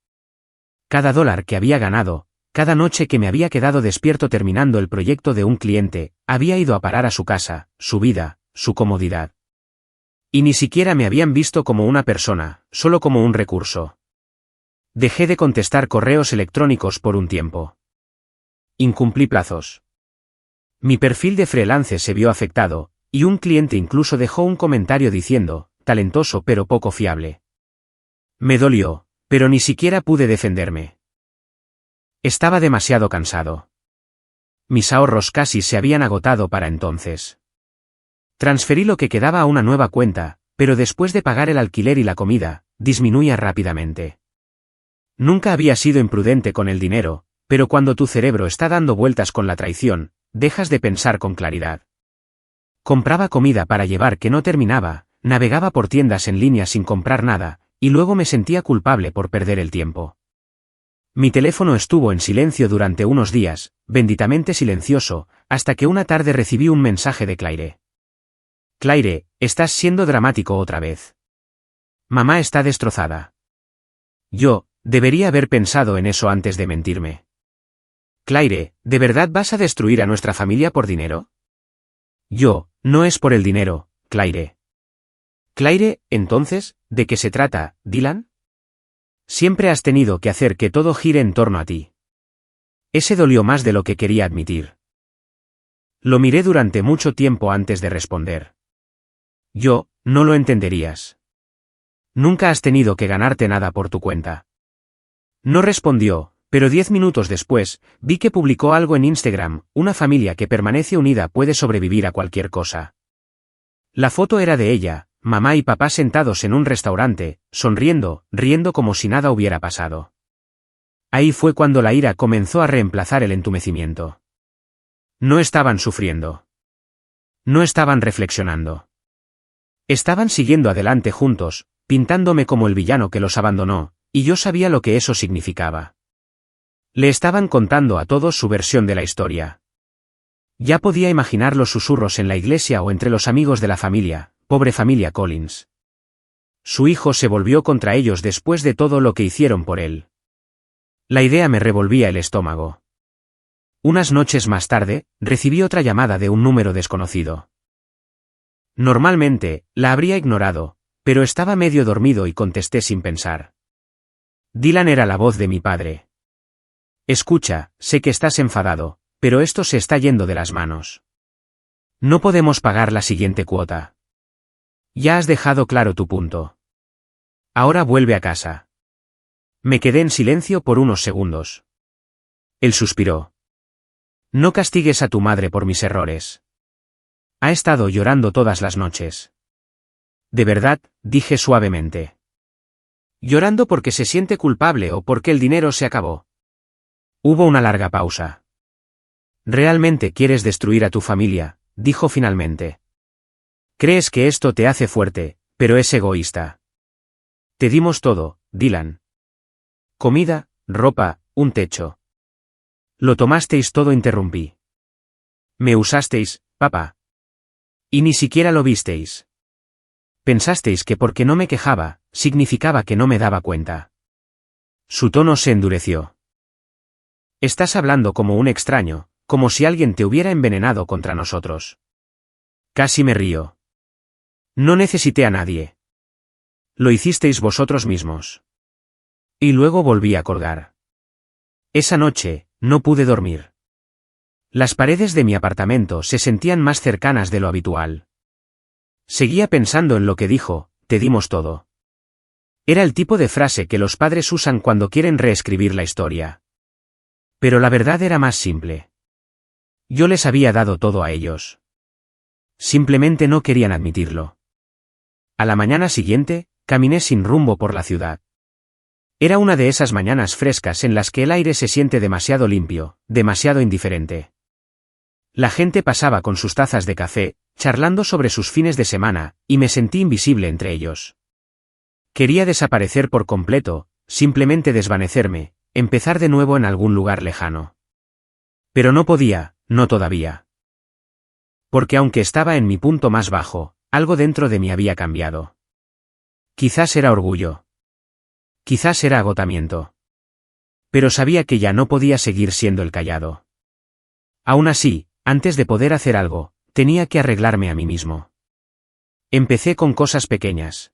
Cada dólar que había ganado, cada noche que me había quedado despierto terminando el proyecto de un cliente, había ido a parar a su casa, su vida, su comodidad. Y ni siquiera me habían visto como una persona, solo como un recurso. Dejé de contestar correos electrónicos por un tiempo. Incumplí plazos. Mi perfil de freelance se vio afectado, y un cliente incluso dejó un comentario diciendo, talentoso pero poco fiable. Me dolió, pero ni siquiera pude defenderme. Estaba demasiado cansado. Mis ahorros casi se habían agotado para entonces. Transferí lo que quedaba a una nueva cuenta, pero después de pagar el alquiler y la comida, disminuía rápidamente. Nunca había sido imprudente con el dinero, pero cuando tu cerebro está dando vueltas con la traición, dejas de pensar con claridad. Compraba comida para llevar que no terminaba, navegaba por tiendas en línea sin comprar nada, y luego me sentía culpable por perder el tiempo. Mi teléfono estuvo en silencio durante unos días, benditamente silencioso, hasta que una tarde recibí un mensaje de Claire. Claire, estás siendo dramático otra vez. Mamá está destrozada. Yo, debería haber pensado en eso antes de mentirme. Claire, ¿de verdad vas a destruir a nuestra familia por dinero? Yo, no es por el dinero, Claire. Claire, entonces, ¿de qué se trata, Dylan? Siempre has tenido que hacer que todo gire en torno a ti. Ese dolió más de lo que quería admitir. Lo miré durante mucho tiempo antes de responder. Yo, no lo entenderías. Nunca has tenido que ganarte nada por tu cuenta. No respondió, pero 10 minutos después, vi que publicó algo en Instagram, una familia que permanece unida puede sobrevivir a cualquier cosa. La foto era de ella, mamá y papá sentados en un restaurante, sonriendo, riendo como si nada hubiera pasado. Ahí fue cuando la ira comenzó a reemplazar el entumecimiento. No estaban sufriendo. No estaban reflexionando. Estaban siguiendo adelante juntos, pintándome como el villano que los abandonó, y yo sabía lo que eso significaba. Le estaban contando a todos su versión de la historia. Ya podía imaginar los susurros en la iglesia o entre los amigos de la familia, pobre familia Collins. Su hijo se volvió contra ellos después de todo lo que hicieron por él. La idea me revolvía el estómago. Unas noches más tarde, recibí otra llamada de un número desconocido. Normalmente, la habría ignorado, pero estaba medio dormido y contesté sin pensar. Dylan era la voz de mi padre. Escucha, sé que estás enfadado, pero esto se está yendo de las manos. No podemos pagar la siguiente cuota. Ya has dejado claro tu punto. Ahora vuelve a casa. Me quedé en silencio por unos segundos. Él suspiró. No castigues a tu madre por mis errores. Ha estado llorando todas las noches. De verdad, dije suavemente. ¿Llorando porque se siente culpable o porque el dinero se acabó? Hubo una larga pausa. ¿Realmente quieres destruir a tu familia?, dijo finalmente. Crees que esto te hace fuerte, pero es egoísta. Te dimos todo, Dylan. Comida, ropa, un techo. Lo tomasteis todo, interrumpí. Me usasteis, papá. Y ni siquiera lo visteis. Pensasteis que porque no me quejaba, significaba que no me daba cuenta. Su tono se endureció. Estás hablando como un extraño, como si alguien te hubiera envenenado contra nosotros. Casi me río. No necesité a nadie. Lo hicisteis vosotros mismos. Y luego volví a colgar. Esa noche, no pude dormir. Las paredes de mi apartamento se sentían más cercanas de lo habitual. Seguía pensando en lo que dijo, te dimos todo. Era el tipo de frase que los padres usan cuando quieren reescribir la historia. Pero la verdad era más simple. Yo les había dado todo a ellos. Simplemente no querían admitirlo. A la mañana siguiente, caminé sin rumbo por la ciudad. Era una de esas mañanas frescas en las que el aire se siente demasiado limpio, demasiado indiferente. La gente pasaba con sus tazas de café, charlando sobre sus fines de semana, y me sentí invisible entre ellos. Quería desaparecer por completo, simplemente desvanecerme, empezar de nuevo en algún lugar lejano. Pero no podía, no todavía. Porque aunque estaba en mi punto más bajo, algo dentro de mí había cambiado. Quizás era orgullo. Quizás era agotamiento. Pero sabía que ya no podía seguir siendo el callado. Aún así, antes de poder hacer algo, tenía que arreglarme a mí mismo. Empecé con cosas pequeñas.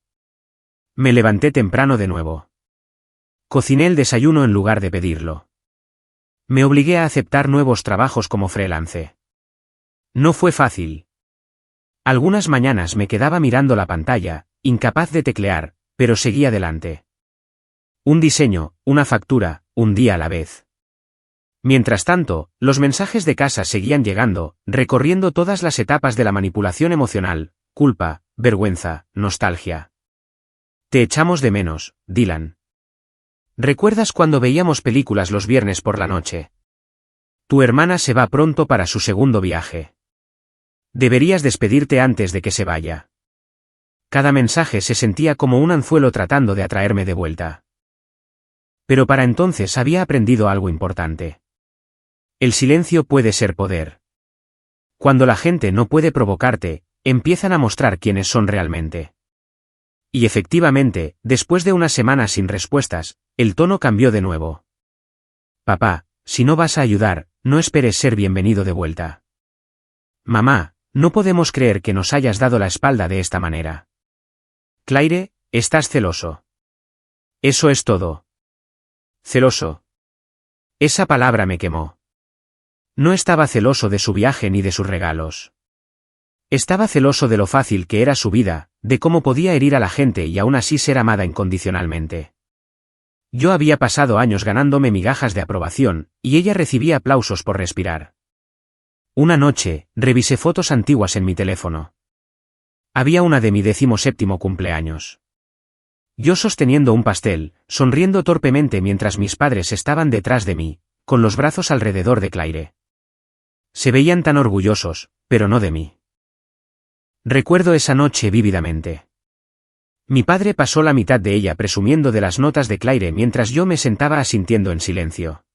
Me levanté temprano de nuevo. Cociné el desayuno en lugar de pedirlo. Me obligué a aceptar nuevos trabajos como freelance. No fue fácil. Algunas mañanas me quedaba mirando la pantalla, incapaz de teclear, pero seguí adelante. Un diseño, una factura, un día a la vez. Mientras tanto, los mensajes de casa seguían llegando, recorriendo todas las etapas de la manipulación emocional: culpa, vergüenza, nostalgia. Te echamos de menos, Dylan. ¿Recuerdas cuando veíamos películas los viernes por la noche? Tu hermana se va pronto para su segundo viaje. Deberías despedirte antes de que se vaya. Cada mensaje se sentía como un anzuelo tratando de atraerme de vuelta. Pero para entonces había aprendido algo importante. El silencio puede ser poder. Cuando la gente no puede provocarte, empiezan a mostrar quiénes son realmente. Y efectivamente, después de unas semanas sin respuestas, el tono cambió de nuevo. Papá, si no vas a ayudar, no esperes ser bienvenido de vuelta. Mamá, no podemos creer que nos hayas dado la espalda de esta manera. Claire, estás celoso. Eso es todo. Celoso. Esa palabra me quemó. No estaba celoso de su viaje ni de sus regalos. Estaba celoso de lo fácil que era su vida, de cómo podía herir a la gente y aún así ser amada incondicionalmente. Yo había pasado años ganándome migajas de aprobación, y ella recibía aplausos por respirar. Una noche, revisé fotos antiguas en mi teléfono. Había una de mi 17º cumpleaños. Yo sosteniendo un pastel, sonriendo torpemente mientras mis padres estaban detrás de mí, con los brazos alrededor de Claire. Se veían tan orgullosos, pero no de mí. Recuerdo esa noche vívidamente. Mi padre pasó la mitad de ella presumiendo de las notas de Claire mientras yo me sentaba asintiendo en silencio.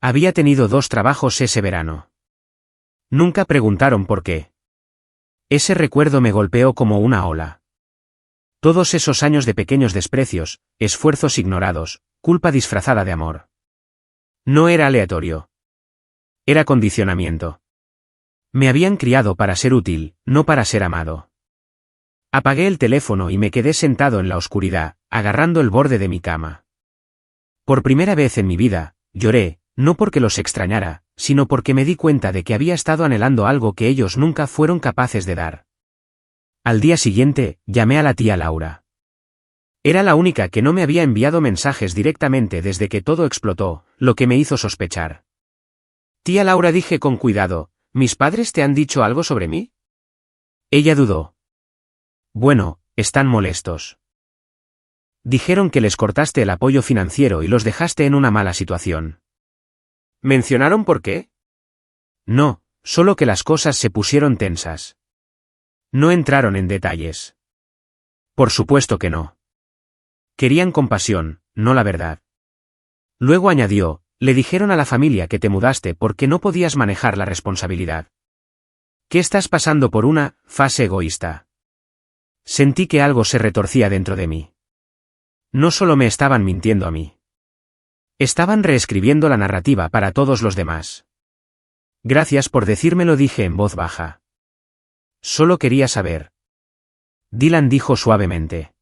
Había tenido 2 trabajos ese verano. Nunca preguntaron por qué. Ese recuerdo me golpeó como una ola. Todos esos años de pequeños desprecios, esfuerzos ignorados, culpa disfrazada de amor. No era aleatorio. Era condicionamiento. Me habían criado para ser útil, no para ser amado. Apagué el teléfono y me quedé sentado en la oscuridad, agarrando el borde de mi cama. Por primera vez en mi vida, lloré, no porque los extrañara, sino porque me di cuenta de que había estado anhelando algo que ellos nunca fueron capaces de dar. Al día siguiente, llamé a la tía Laura. Era la única que no me había enviado mensajes directamente desde que todo explotó, lo que me hizo sospechar. Tía Laura, dije con cuidado, ¿mis padres te han dicho algo sobre mí? Ella dudó. Bueno, están molestos. Dijeron que les cortaste el apoyo financiero y los dejaste en una mala situación. ¿Mencionaron por qué? No, solo que las cosas se pusieron tensas. No entraron en detalles. Por supuesto que no. Querían compasión, no la verdad. Luego añadió, le dijeron a la familia que te mudaste porque no podías manejar la responsabilidad. ¿Qué estás pasando por una fase egoísta? Sentí que algo se retorcía dentro de mí. No solo me estaban mintiendo a mí. Estaban reescribiendo la narrativa para todos los demás. Gracias por decírmelo, dije en voz baja. Solo quería saber. Dylan dijo suavemente.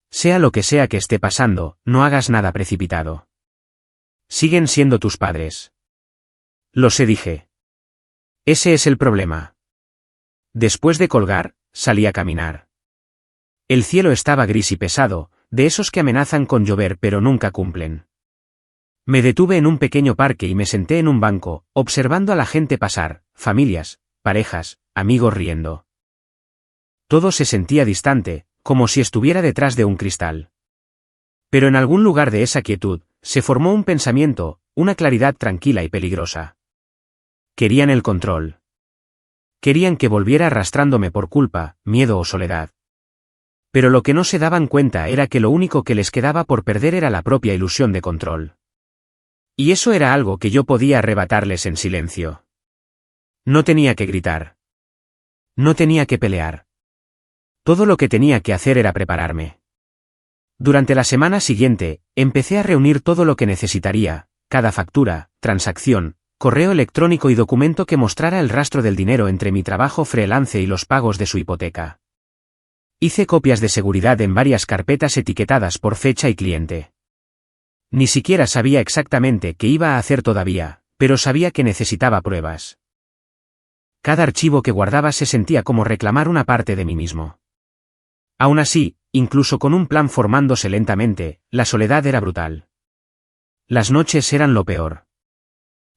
Sea lo que sea que esté pasando, no hagas nada precipitado. Siguen siendo tus padres. Lo sé, dije. Ese es el problema. Después de colgar, salí a caminar. El cielo estaba gris y pesado, de esos que amenazan con llover pero nunca cumplen. Me detuve en un pequeño parque y me senté en un banco, observando a la gente pasar, familias, parejas, amigos riendo. Todo se sentía distante, como si estuviera detrás de un cristal. Pero en algún lugar de esa quietud, se formó un pensamiento, una claridad tranquila y peligrosa. Querían el control. Querían que volviera arrastrándome por culpa, miedo o soledad. Pero lo que no se daban cuenta era que lo único que les quedaba por perder era la propia ilusión de control. Y eso era algo que yo podía arrebatarles en silencio. No tenía que gritar. No tenía que pelear. Todo lo que tenía que hacer era prepararme. Durante la semana siguiente, empecé a reunir todo lo que necesitaría, cada factura, transacción, correo electrónico y documento que mostrara el rastro del dinero entre mi trabajo freelance y los pagos de su hipoteca. Hice copias de seguridad en varias carpetas etiquetadas por fecha y cliente. Ni siquiera sabía exactamente qué iba a hacer todavía, pero sabía que necesitaba pruebas. Cada archivo que guardaba se sentía como reclamar una parte de mí mismo. Aún así, incluso con un plan formándose lentamente, la soledad era brutal. Las noches eran lo peor.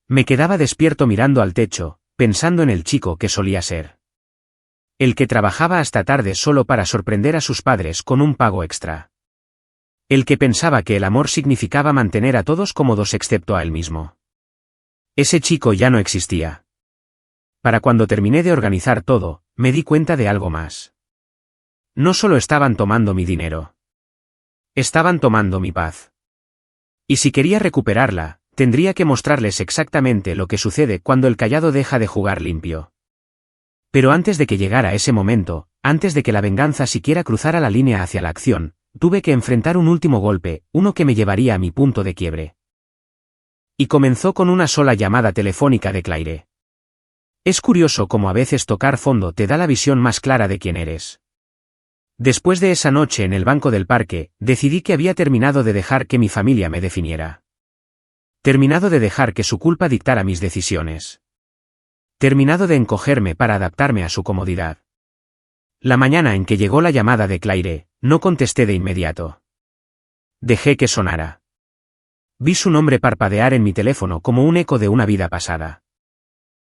Me quedaba despierto mirando al techo, pensando en el chico que solía ser. El que trabajaba hasta tarde solo para sorprender a sus padres con un pago extra. El que pensaba que el amor significaba mantener a todos cómodos excepto a él mismo. Ese chico ya no existía. Para cuando terminé de organizar todo, me di cuenta de algo más. No solo estaban tomando mi dinero. Estaban tomando mi paz. Y si quería recuperarla, tendría que mostrarles exactamente lo que sucede cuando el cayado deja de jugar limpio. Pero antes de que llegara ese momento, antes de que la venganza siquiera cruzara la línea hacia la acción, tuve que enfrentar un último golpe, uno que me llevaría a mi punto de quiebre. Y comenzó con una sola llamada telefónica de Claire. Es curioso cómo a veces tocar fondo te da la visión más clara de quién eres. Después de esa noche en el banco del parque, decidí que había terminado de dejar que mi familia me definiera. Terminado de dejar que su culpa dictara mis decisiones. Terminado de encogerme para adaptarme a su comodidad. La mañana en que llegó la llamada de Claire, no contesté de inmediato. Dejé que sonara. Vi su nombre parpadear en mi teléfono como un eco de una vida pasada.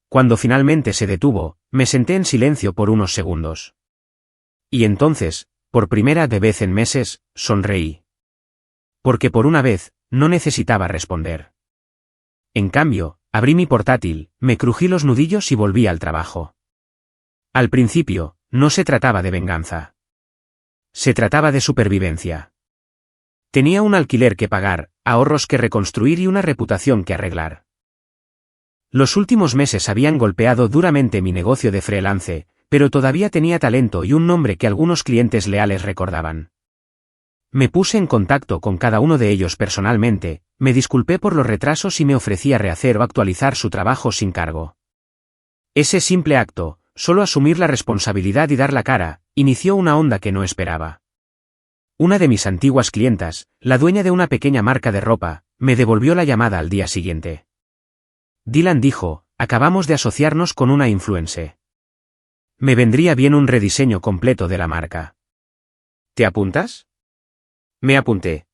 Cuando finalmente se detuvo, me senté en silencio por unos segundos. Y entonces, por primera vez en meses, sonreí. Porque por una vez, no necesitaba responder. En cambio, abrí mi portátil, me crují los nudillos y volví al trabajo. Al principio, no se trataba de venganza. Se trataba de supervivencia. Tenía un alquiler que pagar, ahorros que reconstruir y una reputación que arreglar. Los últimos meses habían golpeado duramente mi negocio de freelance, pero todavía tenía talento y un nombre que algunos clientes leales recordaban. Me puse en contacto con cada uno de ellos personalmente, me disculpé por los retrasos y me ofrecí a rehacer o actualizar su trabajo sin cargo. Ese simple acto, solo asumir la responsabilidad y dar la cara, inició una onda que no esperaba. Una de mis antiguas clientas, la dueña de una pequeña marca de ropa, me devolvió la llamada al día siguiente. Dylan dijo, acabamos de asociarnos con una influencer. Me vendría bien un rediseño completo de la marca. ¿Te apuntas? Me apunté.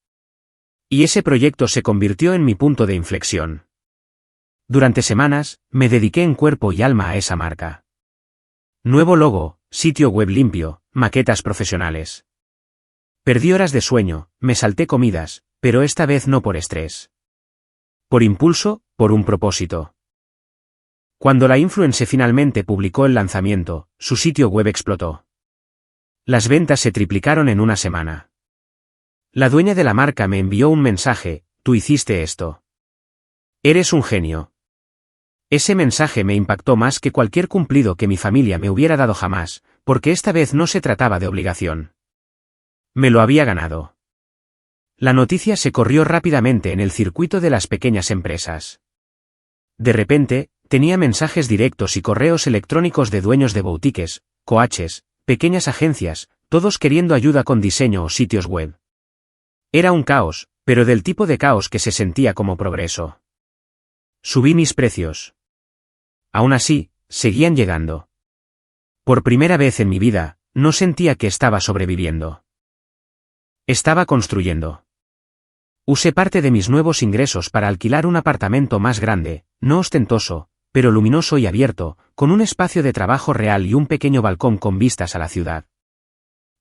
Y ese proyecto se convirtió en mi punto de inflexión. Durante semanas, me dediqué en cuerpo y alma a esa marca. Nuevo logo, sitio web limpio, maquetas profesionales. Perdí horas de sueño, me salté comidas, pero esta vez no por estrés. Por impulso, por un propósito. Cuando la influencer finalmente publicó el lanzamiento, su sitio web explotó. Las ventas se triplicaron en una semana. La dueña de la marca me envió un mensaje, tú hiciste esto. Eres un genio. Ese mensaje me impactó más que cualquier cumplido que mi familia me hubiera dado jamás, porque esta vez no se trataba de obligación. Me lo había ganado. La noticia se corrió rápidamente en el circuito de las pequeñas empresas. De repente, tenía mensajes directos y correos electrónicos de dueños de boutiques, coaches, pequeñas agencias, todos queriendo ayuda con diseño o sitios web. Era un caos, pero del tipo de caos que se sentía como progreso. Subí mis precios. Aún así, seguían llegando. Por primera vez en mi vida, no sentía que estaba sobreviviendo. Estaba construyendo. Usé parte de mis nuevos ingresos para alquilar un apartamento más grande, no ostentoso, pero luminoso y abierto, con un espacio de trabajo real y un pequeño balcón con vistas a la ciudad.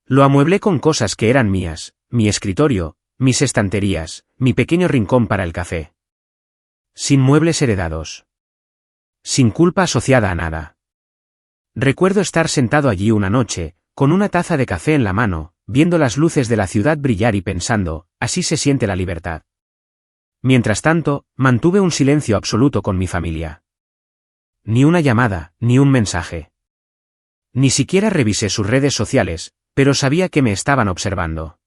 Lo amueblé con cosas que eran mías, mi escritorio, mis estanterías, mi pequeño rincón para el café. Sin muebles heredados. Sin culpa asociada a nada. Recuerdo estar sentado allí una noche, con una taza de café en la mano, viendo las luces de la ciudad brillar y pensando, así se siente la libertad. Mientras tanto, mantuve un silencio absoluto con mi familia. Ni una llamada, ni un mensaje. Ni siquiera revisé sus redes sociales, pero sabía que me estaban observando.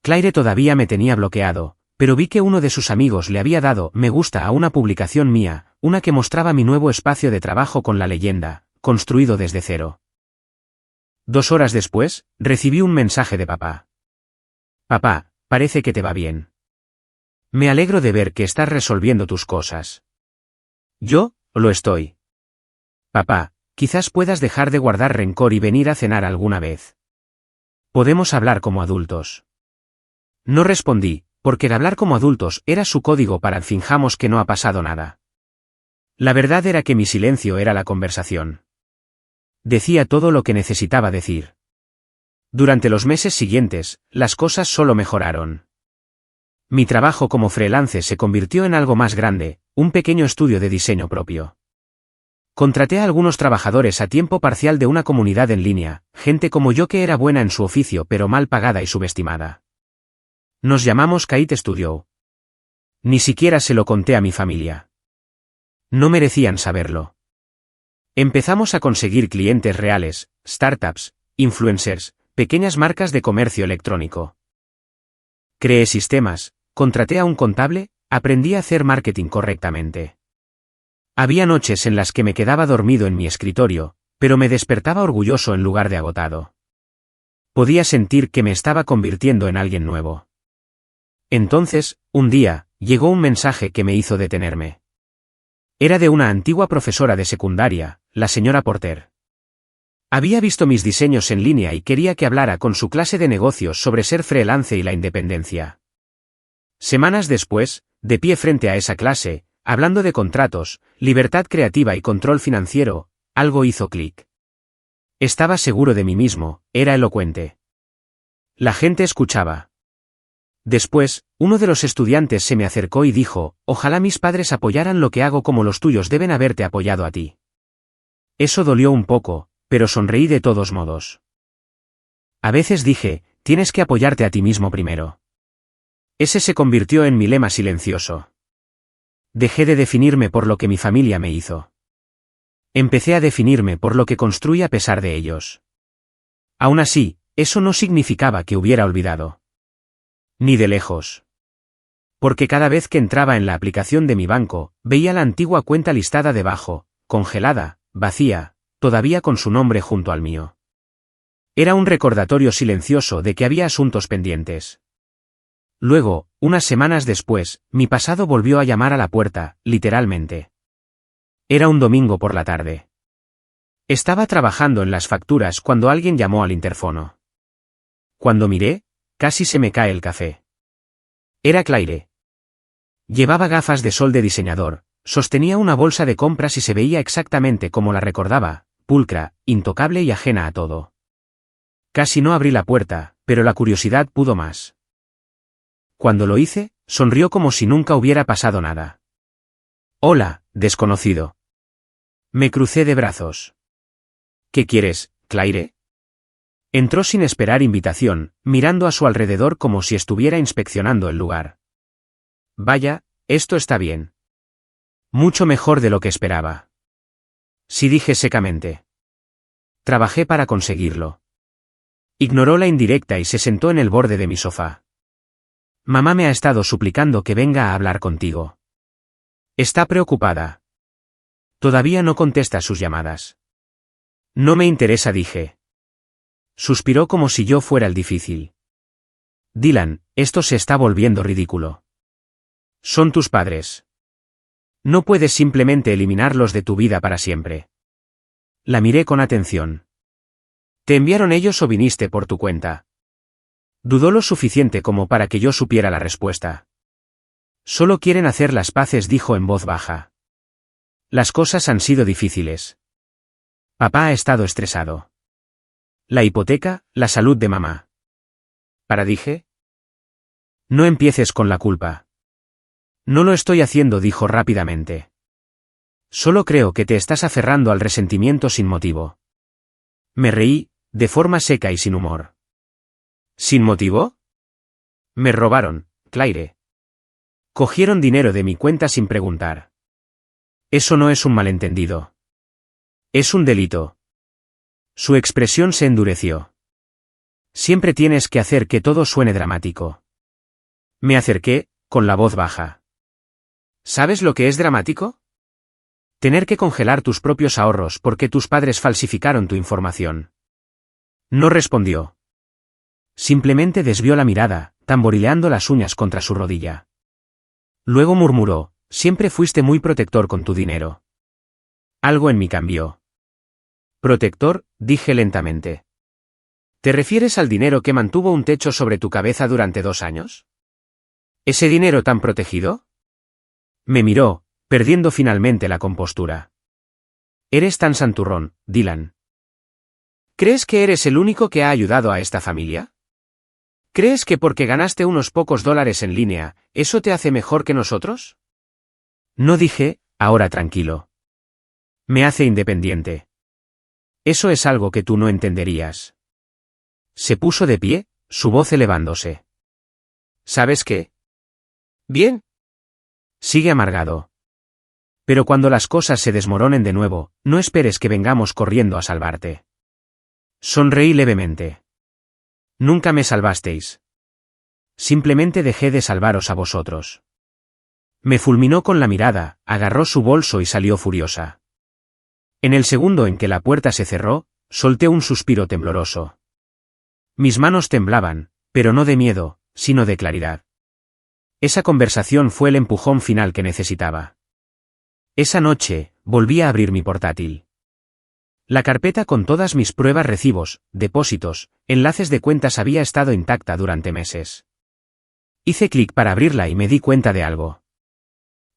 Claire todavía me tenía bloqueado, pero vi que uno de sus amigos le había dado me gusta a una publicación mía, una que mostraba mi nuevo espacio de trabajo con la leyenda, construido desde cero. 2 horas después, recibí un mensaje de papá. Papá, parece que te va bien. Me alegro de ver que estás resolviendo tus cosas. Yo, lo estoy. Papá, quizás puedas dejar de guardar rencor y venir a cenar alguna vez. Podemos hablar como adultos. No respondí, porque el hablar como adultos era su código para fingamos que no ha pasado nada. La verdad era que mi silencio era la conversación. Decía todo lo que necesitaba decir. Durante los meses siguientes, las cosas solo mejoraron. Mi trabajo como freelance se convirtió en algo más grande, un pequeño estudio de diseño propio. Contraté a algunos trabajadores a tiempo parcial de una comunidad en línea, gente como yo que era buena en su oficio pero mal pagada y subestimada. Nos llamamos Kite Studio. Ni siquiera se lo conté a mi familia. No merecían saberlo. Empezamos a conseguir clientes reales, startups, influencers, pequeñas marcas de comercio electrónico. Creé sistemas, contraté a un contable, aprendí a hacer marketing correctamente. Había noches en las que me quedaba dormido en mi escritorio, pero me despertaba orgulloso en lugar de agotado. Podía sentir que me estaba convirtiendo en alguien nuevo. Entonces, un día, llegó un mensaje que me hizo detenerme. Era de una antigua profesora de secundaria, la señora Porter. Había visto mis diseños en línea y quería que hablara con su clase de negocios sobre ser freelance y la independencia. Semanas después, de pie frente a esa clase, hablando de contratos, libertad creativa y control financiero, algo hizo clic. Estaba seguro de mí mismo, era elocuente. La gente escuchaba. Después, uno de los estudiantes se me acercó y dijo, ojalá mis padres apoyaran lo que hago como los tuyos deben haberte apoyado a ti. Eso dolió un poco, pero sonreí de todos modos. A veces dije, tienes que apoyarte a ti mismo primero. Ese se convirtió en mi lema silencioso. Dejé de definirme por lo que mi familia me hizo. Empecé a definirme por lo que construí a pesar de ellos. Aún así, eso no significaba que hubiera olvidado. Ni de lejos. Porque cada vez que entraba en la aplicación de mi banco, veía la antigua cuenta listada debajo, congelada, vacía, todavía con su nombre junto al mío. Era un recordatorio silencioso de que había asuntos pendientes. Luego, unas semanas después, mi pasado volvió a llamar a la puerta, literalmente. Era un domingo por la tarde. Estaba trabajando en las facturas cuando alguien llamó al interfono. Cuando miré, casi se me cae el café. Era Claire. Llevaba gafas de sol de diseñador, sostenía una bolsa de compras y se veía exactamente como la recordaba, pulcra, intocable y ajena a todo. Casi no abrí la puerta, pero la curiosidad pudo más. Cuando lo hice, sonrió como si nunca hubiera pasado nada. Hola, desconocido. Me crucé de brazos. ¿Qué quieres, Claire? Entró sin esperar invitación, mirando a su alrededor como si estuviera inspeccionando el lugar. Vaya, esto está bien. Mucho mejor de lo que esperaba. Sí, dije secamente. Trabajé para conseguirlo. Ignoró la indirecta y se sentó en el borde de mi sofá. Mamá me ha estado suplicando que venga a hablar contigo. Está preocupada. Todavía no contesta sus llamadas. No me interesa, dije. Suspiró como si yo fuera el difícil. Dylan, esto se está volviendo ridículo. Son tus padres. No puedes simplemente eliminarlos de tu vida para siempre. La miré con atención. ¿Te enviaron ellos o viniste por tu cuenta? Dudó lo suficiente como para que yo supiera la respuesta. Solo quieren hacer las paces, dijo en voz baja. Las cosas han sido difíciles. Papá ha estado estresado. La hipoteca, la salud de mamá. Dije. No empieces con la culpa. No lo estoy haciendo, dijo rápidamente. Solo creo que te estás aferrando al resentimiento sin motivo. Me reí, de forma seca y sin humor. ¿Sin motivo? Me robaron, Claire. Cogieron dinero de mi cuenta sin preguntar. Eso no es un malentendido. Es un delito. Su expresión se endureció. Siempre tienes que hacer que todo suene dramático. Me acerqué, con la voz baja. ¿Sabes lo que es dramático? Tener que congelar tus propios ahorros porque tus padres falsificaron tu información. No respondió. Simplemente desvió la mirada, tamborileando las uñas contra su rodilla. Luego murmuró, siempre fuiste muy protector con tu dinero. Algo en mí cambió. ¿Protector?, dije lentamente. ¿Te refieres al dinero que mantuvo un techo sobre tu cabeza durante 2 años? ¿Ese dinero tan protegido? Me miró, perdiendo finalmente la compostura. Eres tan santurrón, Dylan. ¿Crees que eres el único que ha ayudado a esta familia? ¿Crees que porque ganaste unos pocos dólares en línea, eso te hace mejor que nosotros? No, dije, ahora tranquilo. Me hace independiente. Eso es algo que tú no entenderías. Se puso de pie, su voz elevándose. ¿Sabes qué? Bien. Sigue amargado. Pero cuando las cosas se desmoronen de nuevo, no esperes que vengamos corriendo a salvarte. Sonreí levemente. Nunca me salvasteis. Simplemente dejé de salvaros a vosotros. Me fulminó con la mirada, agarró su bolso y salió furiosa. En el segundo en que la puerta se cerró, solté un suspiro tembloroso. Mis manos temblaban, pero no de miedo, sino de claridad. Esa conversación fue el empujón final que necesitaba. Esa noche, volví a abrir mi portátil. La carpeta con todas mis pruebas, recibos, depósitos, enlaces de cuentas había estado intacta durante meses. Hice clic para abrirla y me di cuenta de algo.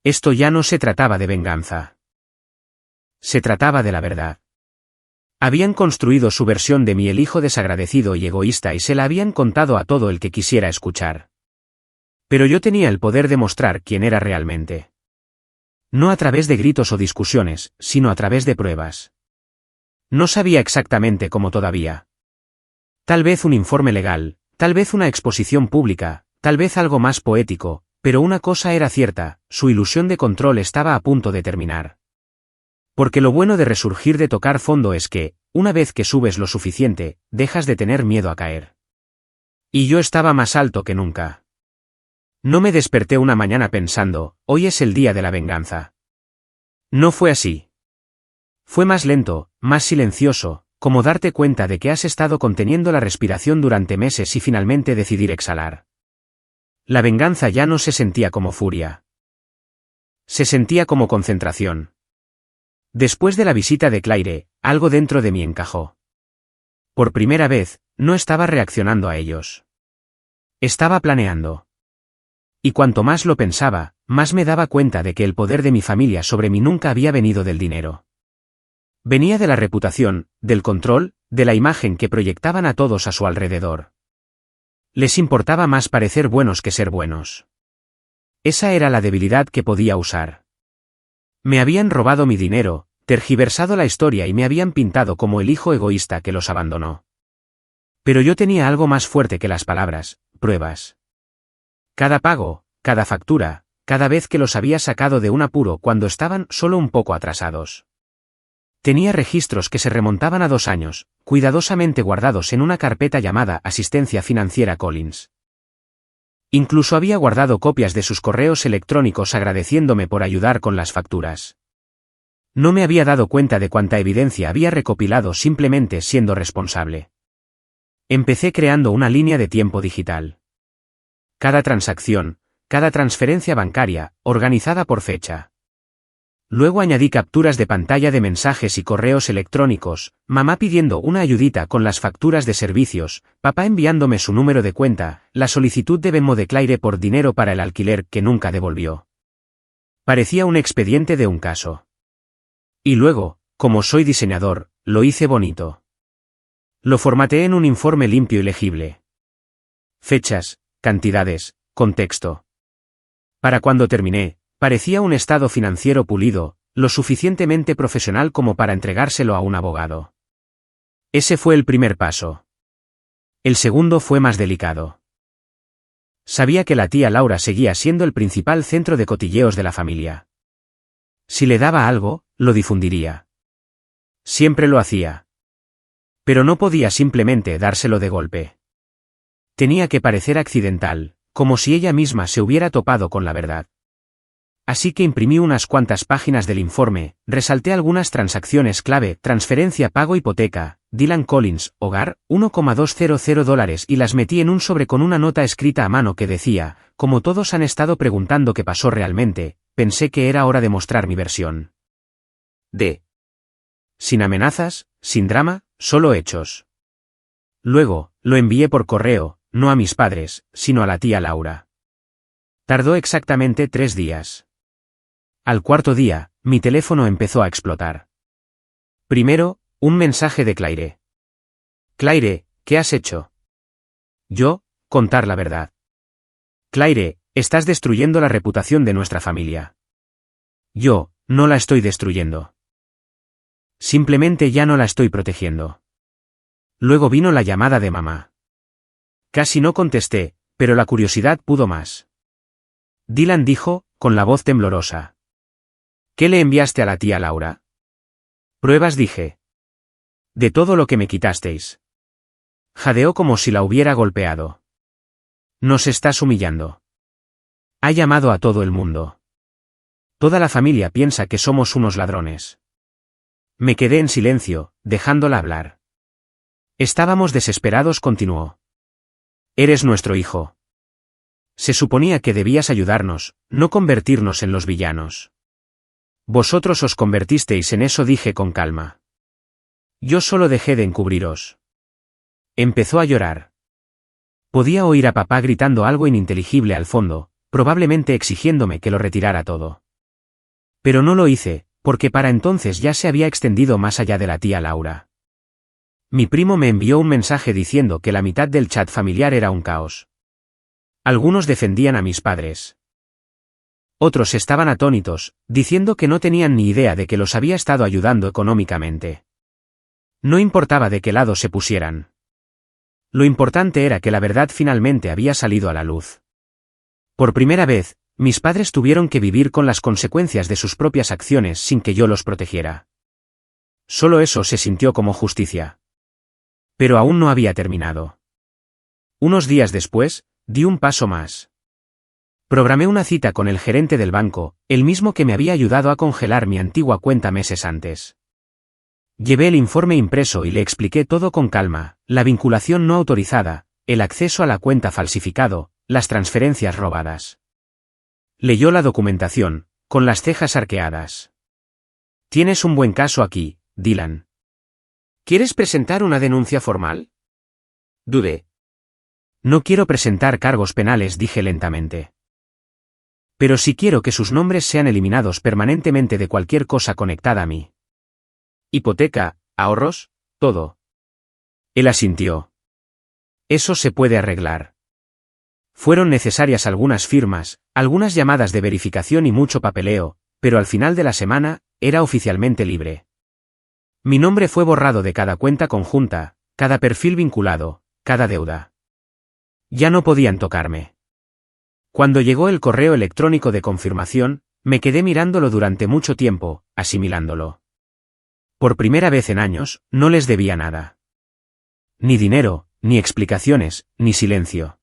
Esto ya no se trataba de venganza. Se trataba de la verdad. Habían construido su versión de mí, el hijo desagradecido y egoísta, y se la habían contado a todo el que quisiera escuchar. Pero yo tenía el poder de mostrar quién era realmente. No a través de gritos o discusiones, sino a través de pruebas. No sabía exactamente cómo todavía. Tal vez un informe legal, tal vez una exposición pública, tal vez algo más poético, pero una cosa era cierta, su ilusión de control estaba a punto de terminar. Porque lo bueno de resurgir, de tocar fondo, es que, una vez que subes lo suficiente, dejas de tener miedo a caer. Y yo estaba más alto que nunca. No me desperté una mañana pensando, hoy es el día de la venganza. No fue así. Fue más lento, más silencioso, como darte cuenta de que has estado conteniendo la respiración durante meses y finalmente decidir exhalar. La venganza ya no se sentía como furia. Se sentía como concentración. Después de la visita de Claire, algo dentro de mí encajó. Por primera vez, no estaba reaccionando a ellos. Estaba planeando. Y cuanto más lo pensaba, más me daba cuenta de que el poder de mi familia sobre mí nunca había venido del dinero. Venía de la reputación, del control, de la imagen que proyectaban a todos a su alrededor. Les importaba más parecer buenos que ser buenos. Esa era la debilidad que podía usar. Me habían robado mi dinero, tergiversado la historia y me habían pintado como el hijo egoísta que los abandonó. Pero yo tenía algo más fuerte que las palabras, pruebas. Cada pago, cada factura, cada vez que los había sacado de un apuro cuando estaban solo un poco atrasados. Tenía registros que se remontaban a 2 años, cuidadosamente guardados en una carpeta llamada Asistencia Financiera Collins. Incluso había guardado copias de sus correos electrónicos agradeciéndome por ayudar con las facturas. No me había dado cuenta de cuánta evidencia había recopilado simplemente siendo responsable. Empecé creando una línea de tiempo digital. Cada transacción, cada transferencia bancaria, organizada por fecha. Luego añadí capturas de pantalla de mensajes y correos electrónicos, mamá pidiendo una ayudita con las facturas de servicios, papá enviándome su número de cuenta, la solicitud de Venmo de Claire por dinero para el alquiler que nunca devolvió. Parecía un expediente de un caso. Y luego, como soy diseñador, lo hice bonito. Lo formateé en un informe limpio y legible. Fechas, cantidades, contexto. Para cuando terminé, parecía un estado financiero pulido, lo suficientemente profesional como para entregárselo a un abogado. Ese fue el primer paso. El segundo fue más delicado. Sabía que la tía Laura seguía siendo el principal centro de cotilleos de la familia. Si le daba algo, lo difundiría. Siempre lo hacía. Pero no podía simplemente dárselo de golpe. Tenía que parecer accidental, como si ella misma se hubiera topado con la verdad. Así que imprimí unas cuantas páginas del informe, resalté algunas transacciones clave, transferencia pago hipoteca, Dylan Collins, hogar, $1,200 y las metí en un sobre con una nota escrita a mano que decía, como todos han estado preguntando qué pasó realmente, pensé que era hora de mostrar mi versión. Sin amenazas, sin drama, solo hechos. Luego, lo envié por correo, no a mis padres, sino a la tía Laura. Tardó exactamente 3 días. Al cuarto día, mi teléfono empezó a explotar. Primero, un mensaje de Claire. Claire, ¿qué has hecho? Yo, contar la verdad. Claire, estás destruyendo la reputación de nuestra familia. Yo, no la estoy destruyendo. Simplemente ya no la estoy protegiendo. Luego vino la llamada de mamá. Casi no contesté, pero la curiosidad pudo más. Dylan dijo, con la voz temblorosa. ¿Qué le enviaste a la tía Laura? Pruebas, dije. De todo lo que me quitasteis. Jadeó como si la hubiera golpeado. Nos estás humillando. Ha llamado a todo el mundo. Toda la familia piensa que somos unos ladrones. Me quedé en silencio, dejándola hablar. Estábamos desesperados, continuó. Eres nuestro hijo. Se suponía que debías ayudarnos, no convertirnos en los villanos. Vosotros os convertisteis en eso, dije con calma. Yo solo dejé de encubriros. Empezó a llorar. Podía oír a papá gritando algo ininteligible al fondo, probablemente exigiéndome que lo retirara todo. Pero no lo hice, porque para entonces ya se había extendido más allá de la tía Laura. Mi primo me envió un mensaje diciendo que la mitad del chat familiar era un caos. Algunos defendían a mis padres. Otros estaban atónitos, diciendo que no tenían ni idea de que los había estado ayudando económicamente. No importaba de qué lado se pusieran. Lo importante era que la verdad finalmente había salido a la luz. Por primera vez, mis padres tuvieron que vivir con las consecuencias de sus propias acciones sin que yo los protegiera. Solo eso se sintió como justicia. Pero aún no había terminado. Unos días después, di un paso más. Programé una cita con el gerente del banco, el mismo que me había ayudado a congelar mi antigua cuenta meses antes. Llevé el informe impreso y le expliqué todo con calma, la vinculación no autorizada, el acceso a la cuenta falsificado, las transferencias robadas. Leyó la documentación, con las cejas arqueadas. Tienes un buen caso aquí, Dylan. ¿Quieres presentar una denuncia formal? Dudé. No quiero presentar cargos penales, dije lentamente. Pero sí quiero que sus nombres sean eliminados permanentemente de cualquier cosa conectada a mí. Hipoteca, ahorros, todo. Él asintió. Eso se puede arreglar. Fueron necesarias algunas firmas, algunas llamadas de verificación y mucho papeleo, pero al final de la semana, era oficialmente libre. Mi nombre fue borrado de cada cuenta conjunta, cada perfil vinculado, cada deuda. Ya no podían tocarme. Cuando llegó el correo electrónico de confirmación, me quedé mirándolo durante mucho tiempo, asimilándolo. Por primera vez en años, no les debía nada. Ni dinero, ni explicaciones, ni silencio.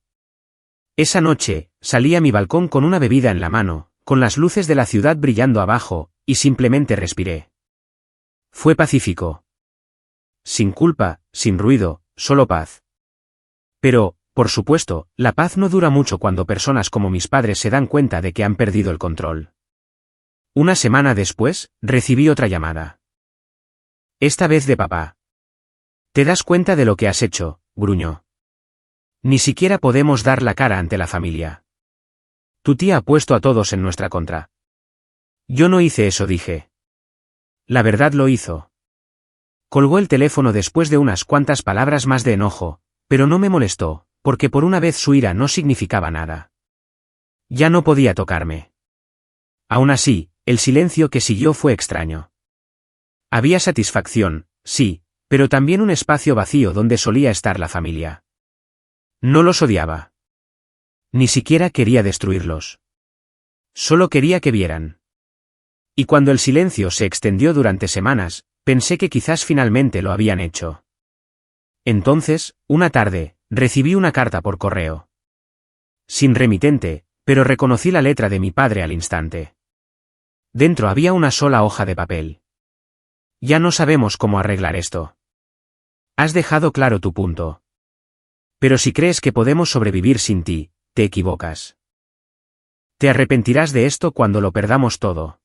Esa noche, salí a mi balcón con una bebida en la mano, con las luces de la ciudad brillando abajo, y simplemente respiré. Fue pacífico. Sin culpa, sin ruido, solo paz. Pero, por supuesto, la paz no dura mucho cuando personas como mis padres se dan cuenta de que han perdido el control. Una semana después, recibí otra llamada. Esta vez de papá. ¿Te das cuenta de lo que has hecho?, gruñó. Ni siquiera podemos dar la cara ante la familia. Tu tía ha puesto a todos en nuestra contra. Yo no hice eso, dije. La verdad lo hizo. Colgó el teléfono después de unas cuantas palabras más de enojo, pero no me molestó, porque por una vez su ira no significaba nada. Ya no podía tocarme. Aún así, el silencio que siguió fue extraño. Había satisfacción, sí, pero también un espacio vacío donde solía estar la familia. No los odiaba. Ni siquiera quería destruirlos. Solo quería que vieran. Y cuando el silencio se extendió durante semanas, pensé que quizás finalmente lo habían hecho. Entonces, una tarde, recibí una carta por correo. Sin remitente, pero reconocí la letra de mi padre al instante. Dentro había una sola hoja de papel. Ya no sabemos cómo arreglar esto. Has dejado claro tu punto. Pero si crees que podemos sobrevivir sin ti, te equivocas. Te arrepentirás de esto cuando lo perdamos todo.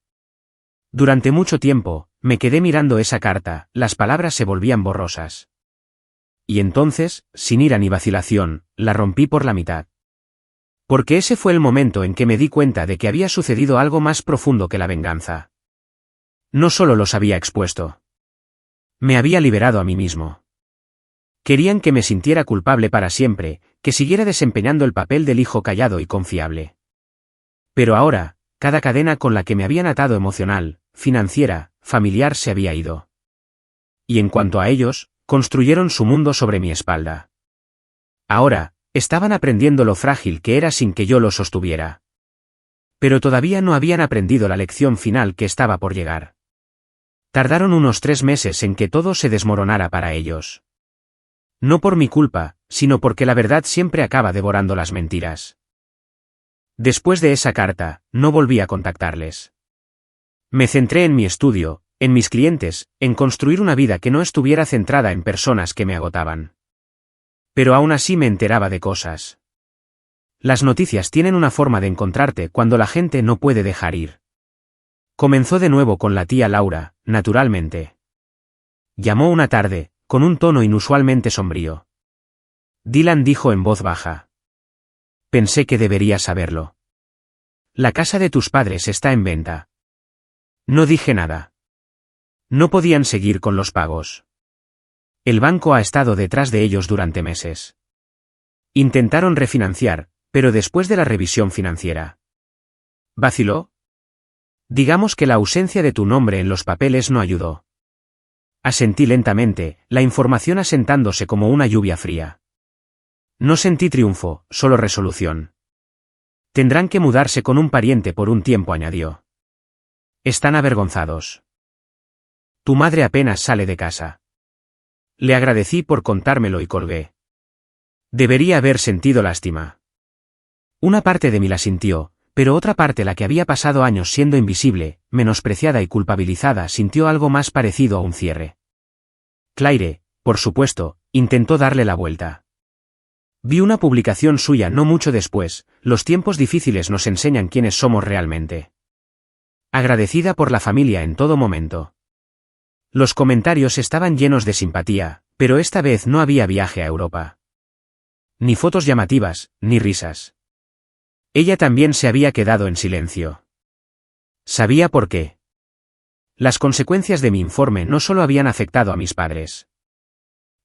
Durante mucho tiempo, me quedé mirando esa carta, las palabras se volvían borrosas. Y entonces, sin ira ni vacilación, la rompí por la mitad. Porque ese fue el momento en que me di cuenta de que había sucedido algo más profundo que la venganza. No solo los había expuesto. Me había liberado a mí mismo. Querían que me sintiera culpable para siempre, que siguiera desempeñando el papel del hijo callado y confiable. Pero ahora, cada cadena con la que me habían atado emocional, financiera, familiar se había ido. Y en cuanto a ellos, construyeron su mundo sobre mi espalda. Ahora, estaban aprendiendo lo frágil que era sin que yo lo sostuviera. Pero todavía no habían aprendido la lección final que estaba por llegar. Tardaron unos 3 meses en que todo se desmoronara para ellos. No por mi culpa, sino porque la verdad siempre acaba devorando las mentiras. Después de esa carta, no volví a contactarles. Me centré en mi estudio, en mis clientes, en construir una vida que no estuviera centrada en personas que me agotaban. Pero aún así me enteraba de cosas. Las noticias tienen una forma de encontrarte cuando la gente no puede dejar ir. Comenzó de nuevo con la tía Laura, naturalmente. Llamó una tarde, con un tono inusualmente sombrío. Dylan dijo en voz baja. Pensé que deberías saberlo. La casa de tus padres está en venta. No dije nada. No podían seguir con los pagos. El banco ha estado detrás de ellos durante meses. Intentaron refinanciar, pero después de la revisión financiera. ¿Vaciló? Digamos que la ausencia de tu nombre en los papeles no ayudó. Asentí lentamente, la información asentándose como una lluvia fría. No sentí triunfo, solo resolución. Tendrán que mudarse con un pariente por un tiempo, añadió. Están avergonzados. Tu madre apenas sale de casa. Le agradecí por contármelo y colgué. Debería haber sentido lástima. Una parte de mí la sintió, pero otra parte, la que había pasado años siendo invisible, menospreciada y culpabilizada, sintió algo más parecido a un cierre. Claire, por supuesto, intentó darle la vuelta. Vi una publicación suya no mucho después, los tiempos difíciles nos enseñan quiénes somos realmente. Agradecida por la familia en todo momento. Los comentarios estaban llenos de simpatía, pero esta vez no había viaje a Europa. Ni fotos llamativas, ni risas. Ella también se había quedado en silencio. Sabía por qué. Las consecuencias de mi informe no solo habían afectado a mis padres.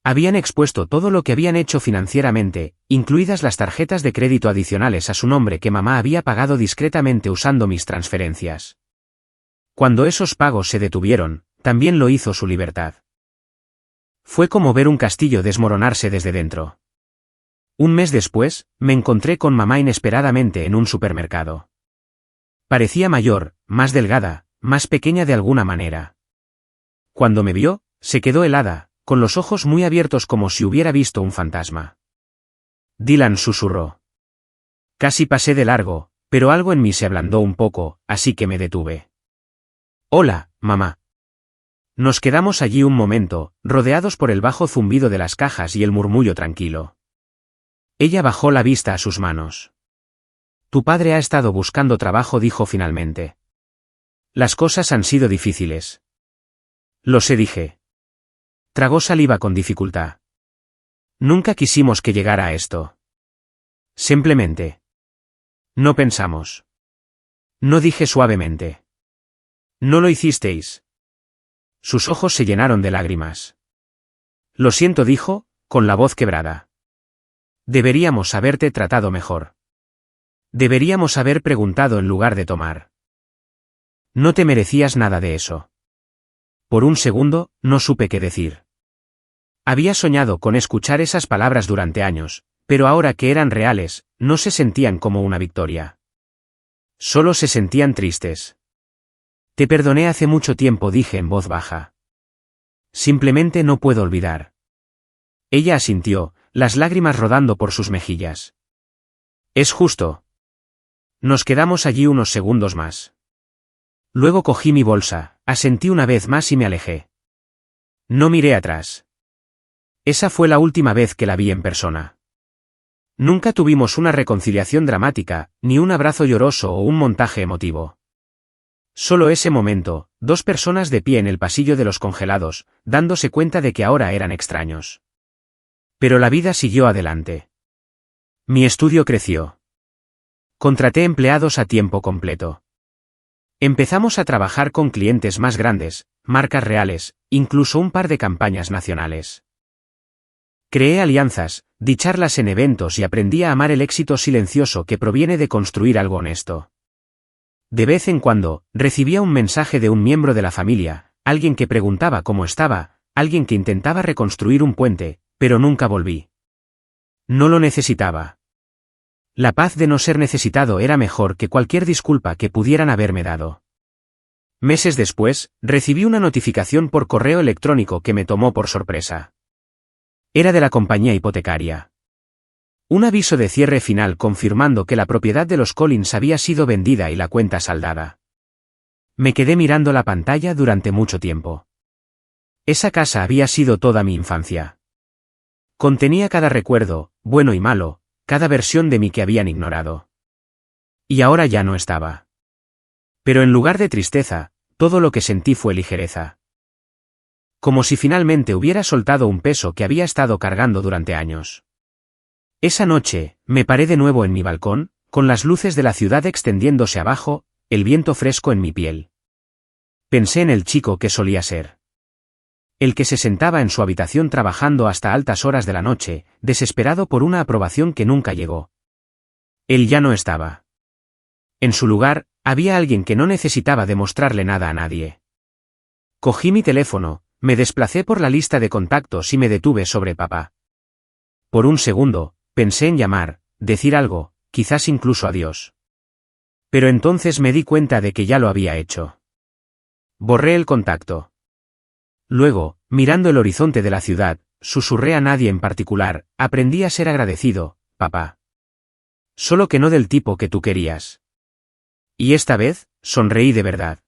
Habían expuesto todo lo que habían hecho financieramente, incluidas las tarjetas de crédito adicionales a su nombre que mamá había pagado discretamente usando mis transferencias. Cuando esos pagos se detuvieron, también lo hizo su libertad. Fue como ver un castillo desmoronarse desde dentro. Un mes después, me encontré con mamá inesperadamente en un supermercado. Parecía mayor, más delgada, más pequeña de alguna manera. Cuando me vio, se quedó helada, con los ojos muy abiertos como si hubiera visto un fantasma. Dylan susurró. Casi pasé de largo, pero algo en mí se ablandó un poco, así que me detuve. Hola, mamá. Nos quedamos allí un momento, rodeados por el bajo zumbido de las cajas y el murmullo tranquilo. Ella bajó la vista a sus manos. Tu padre ha estado buscando trabajo, dijo finalmente. Las cosas han sido difíciles. Lo sé, dije. Tragó saliva con dificultad. Nunca quisimos que llegara a esto. Simplemente. No pensamos. No, dije suavemente. No lo hicisteis. Sus ojos se llenaron de lágrimas. Lo siento, dijo, con la voz quebrada. Deberíamos haberte tratado mejor. Deberíamos haber preguntado en lugar de tomar. No te merecías nada de eso. Por un segundo, no supe qué decir. Había soñado con escuchar esas palabras durante años, pero ahora que eran reales, no se sentían como una victoria. Solo se sentían tristes. Te perdoné hace mucho tiempo, dije en voz baja. Simplemente no puedo olvidar. Ella asintió, las lágrimas rodando por sus mejillas. Es justo. Nos quedamos allí unos segundos más. Luego cogí mi bolsa, asentí una vez más y me alejé. No miré atrás. Esa fue la última vez que la vi en persona. Nunca tuvimos una reconciliación dramática, ni un abrazo lloroso o un montaje emotivo. Solo ese momento, dos personas de pie en el pasillo de los congelados, dándose cuenta de que ahora eran extraños. Pero la vida siguió adelante. Mi estudio creció. Contraté empleados a tiempo completo. Empezamos a trabajar con clientes más grandes, marcas reales, incluso un par de campañas nacionales. Creé alianzas, di charlas en eventos y aprendí a amar el éxito silencioso que proviene de construir algo honesto. De vez en cuando, recibía un mensaje de un miembro de la familia, alguien que preguntaba cómo estaba, alguien que intentaba reconstruir un puente, pero nunca volví. No lo necesitaba. La paz de no ser necesitado era mejor que cualquier disculpa que pudieran haberme dado. Meses después, recibí una notificación por correo electrónico que me tomó por sorpresa. Era de la compañía hipotecaria. Un aviso de cierre final confirmando que la propiedad de los Collins había sido vendida y la cuenta saldada. Me quedé mirando la pantalla durante mucho tiempo. Esa casa había sido toda mi infancia. Contenía cada recuerdo, bueno y malo, cada versión de mí que habían ignorado. Y ahora ya no estaba. Pero en lugar de tristeza, todo lo que sentí fue ligereza. Como si finalmente hubiera soltado un peso que había estado cargando durante años. Esa noche, me paré de nuevo en mi balcón, con las luces de la ciudad extendiéndose abajo, el viento fresco en mi piel. Pensé en el chico que solía ser. El que se sentaba en su habitación trabajando hasta altas horas de la noche, desesperado por una aprobación que nunca llegó. Él ya no estaba. En su lugar, había alguien que no necesitaba demostrarle nada a nadie. Cogí mi teléfono, me desplacé por la lista de contactos y me detuve sobre papá. Por un segundo, pensé en llamar, decir algo, quizás incluso adiós. Pero entonces me di cuenta de que ya lo había hecho. Borré el contacto. Luego, mirando el horizonte de la ciudad, susurré a nadie en particular, aprendí a ser agradecido, papá. Solo que no del tipo que tú querías. Y esta vez, sonreí de verdad.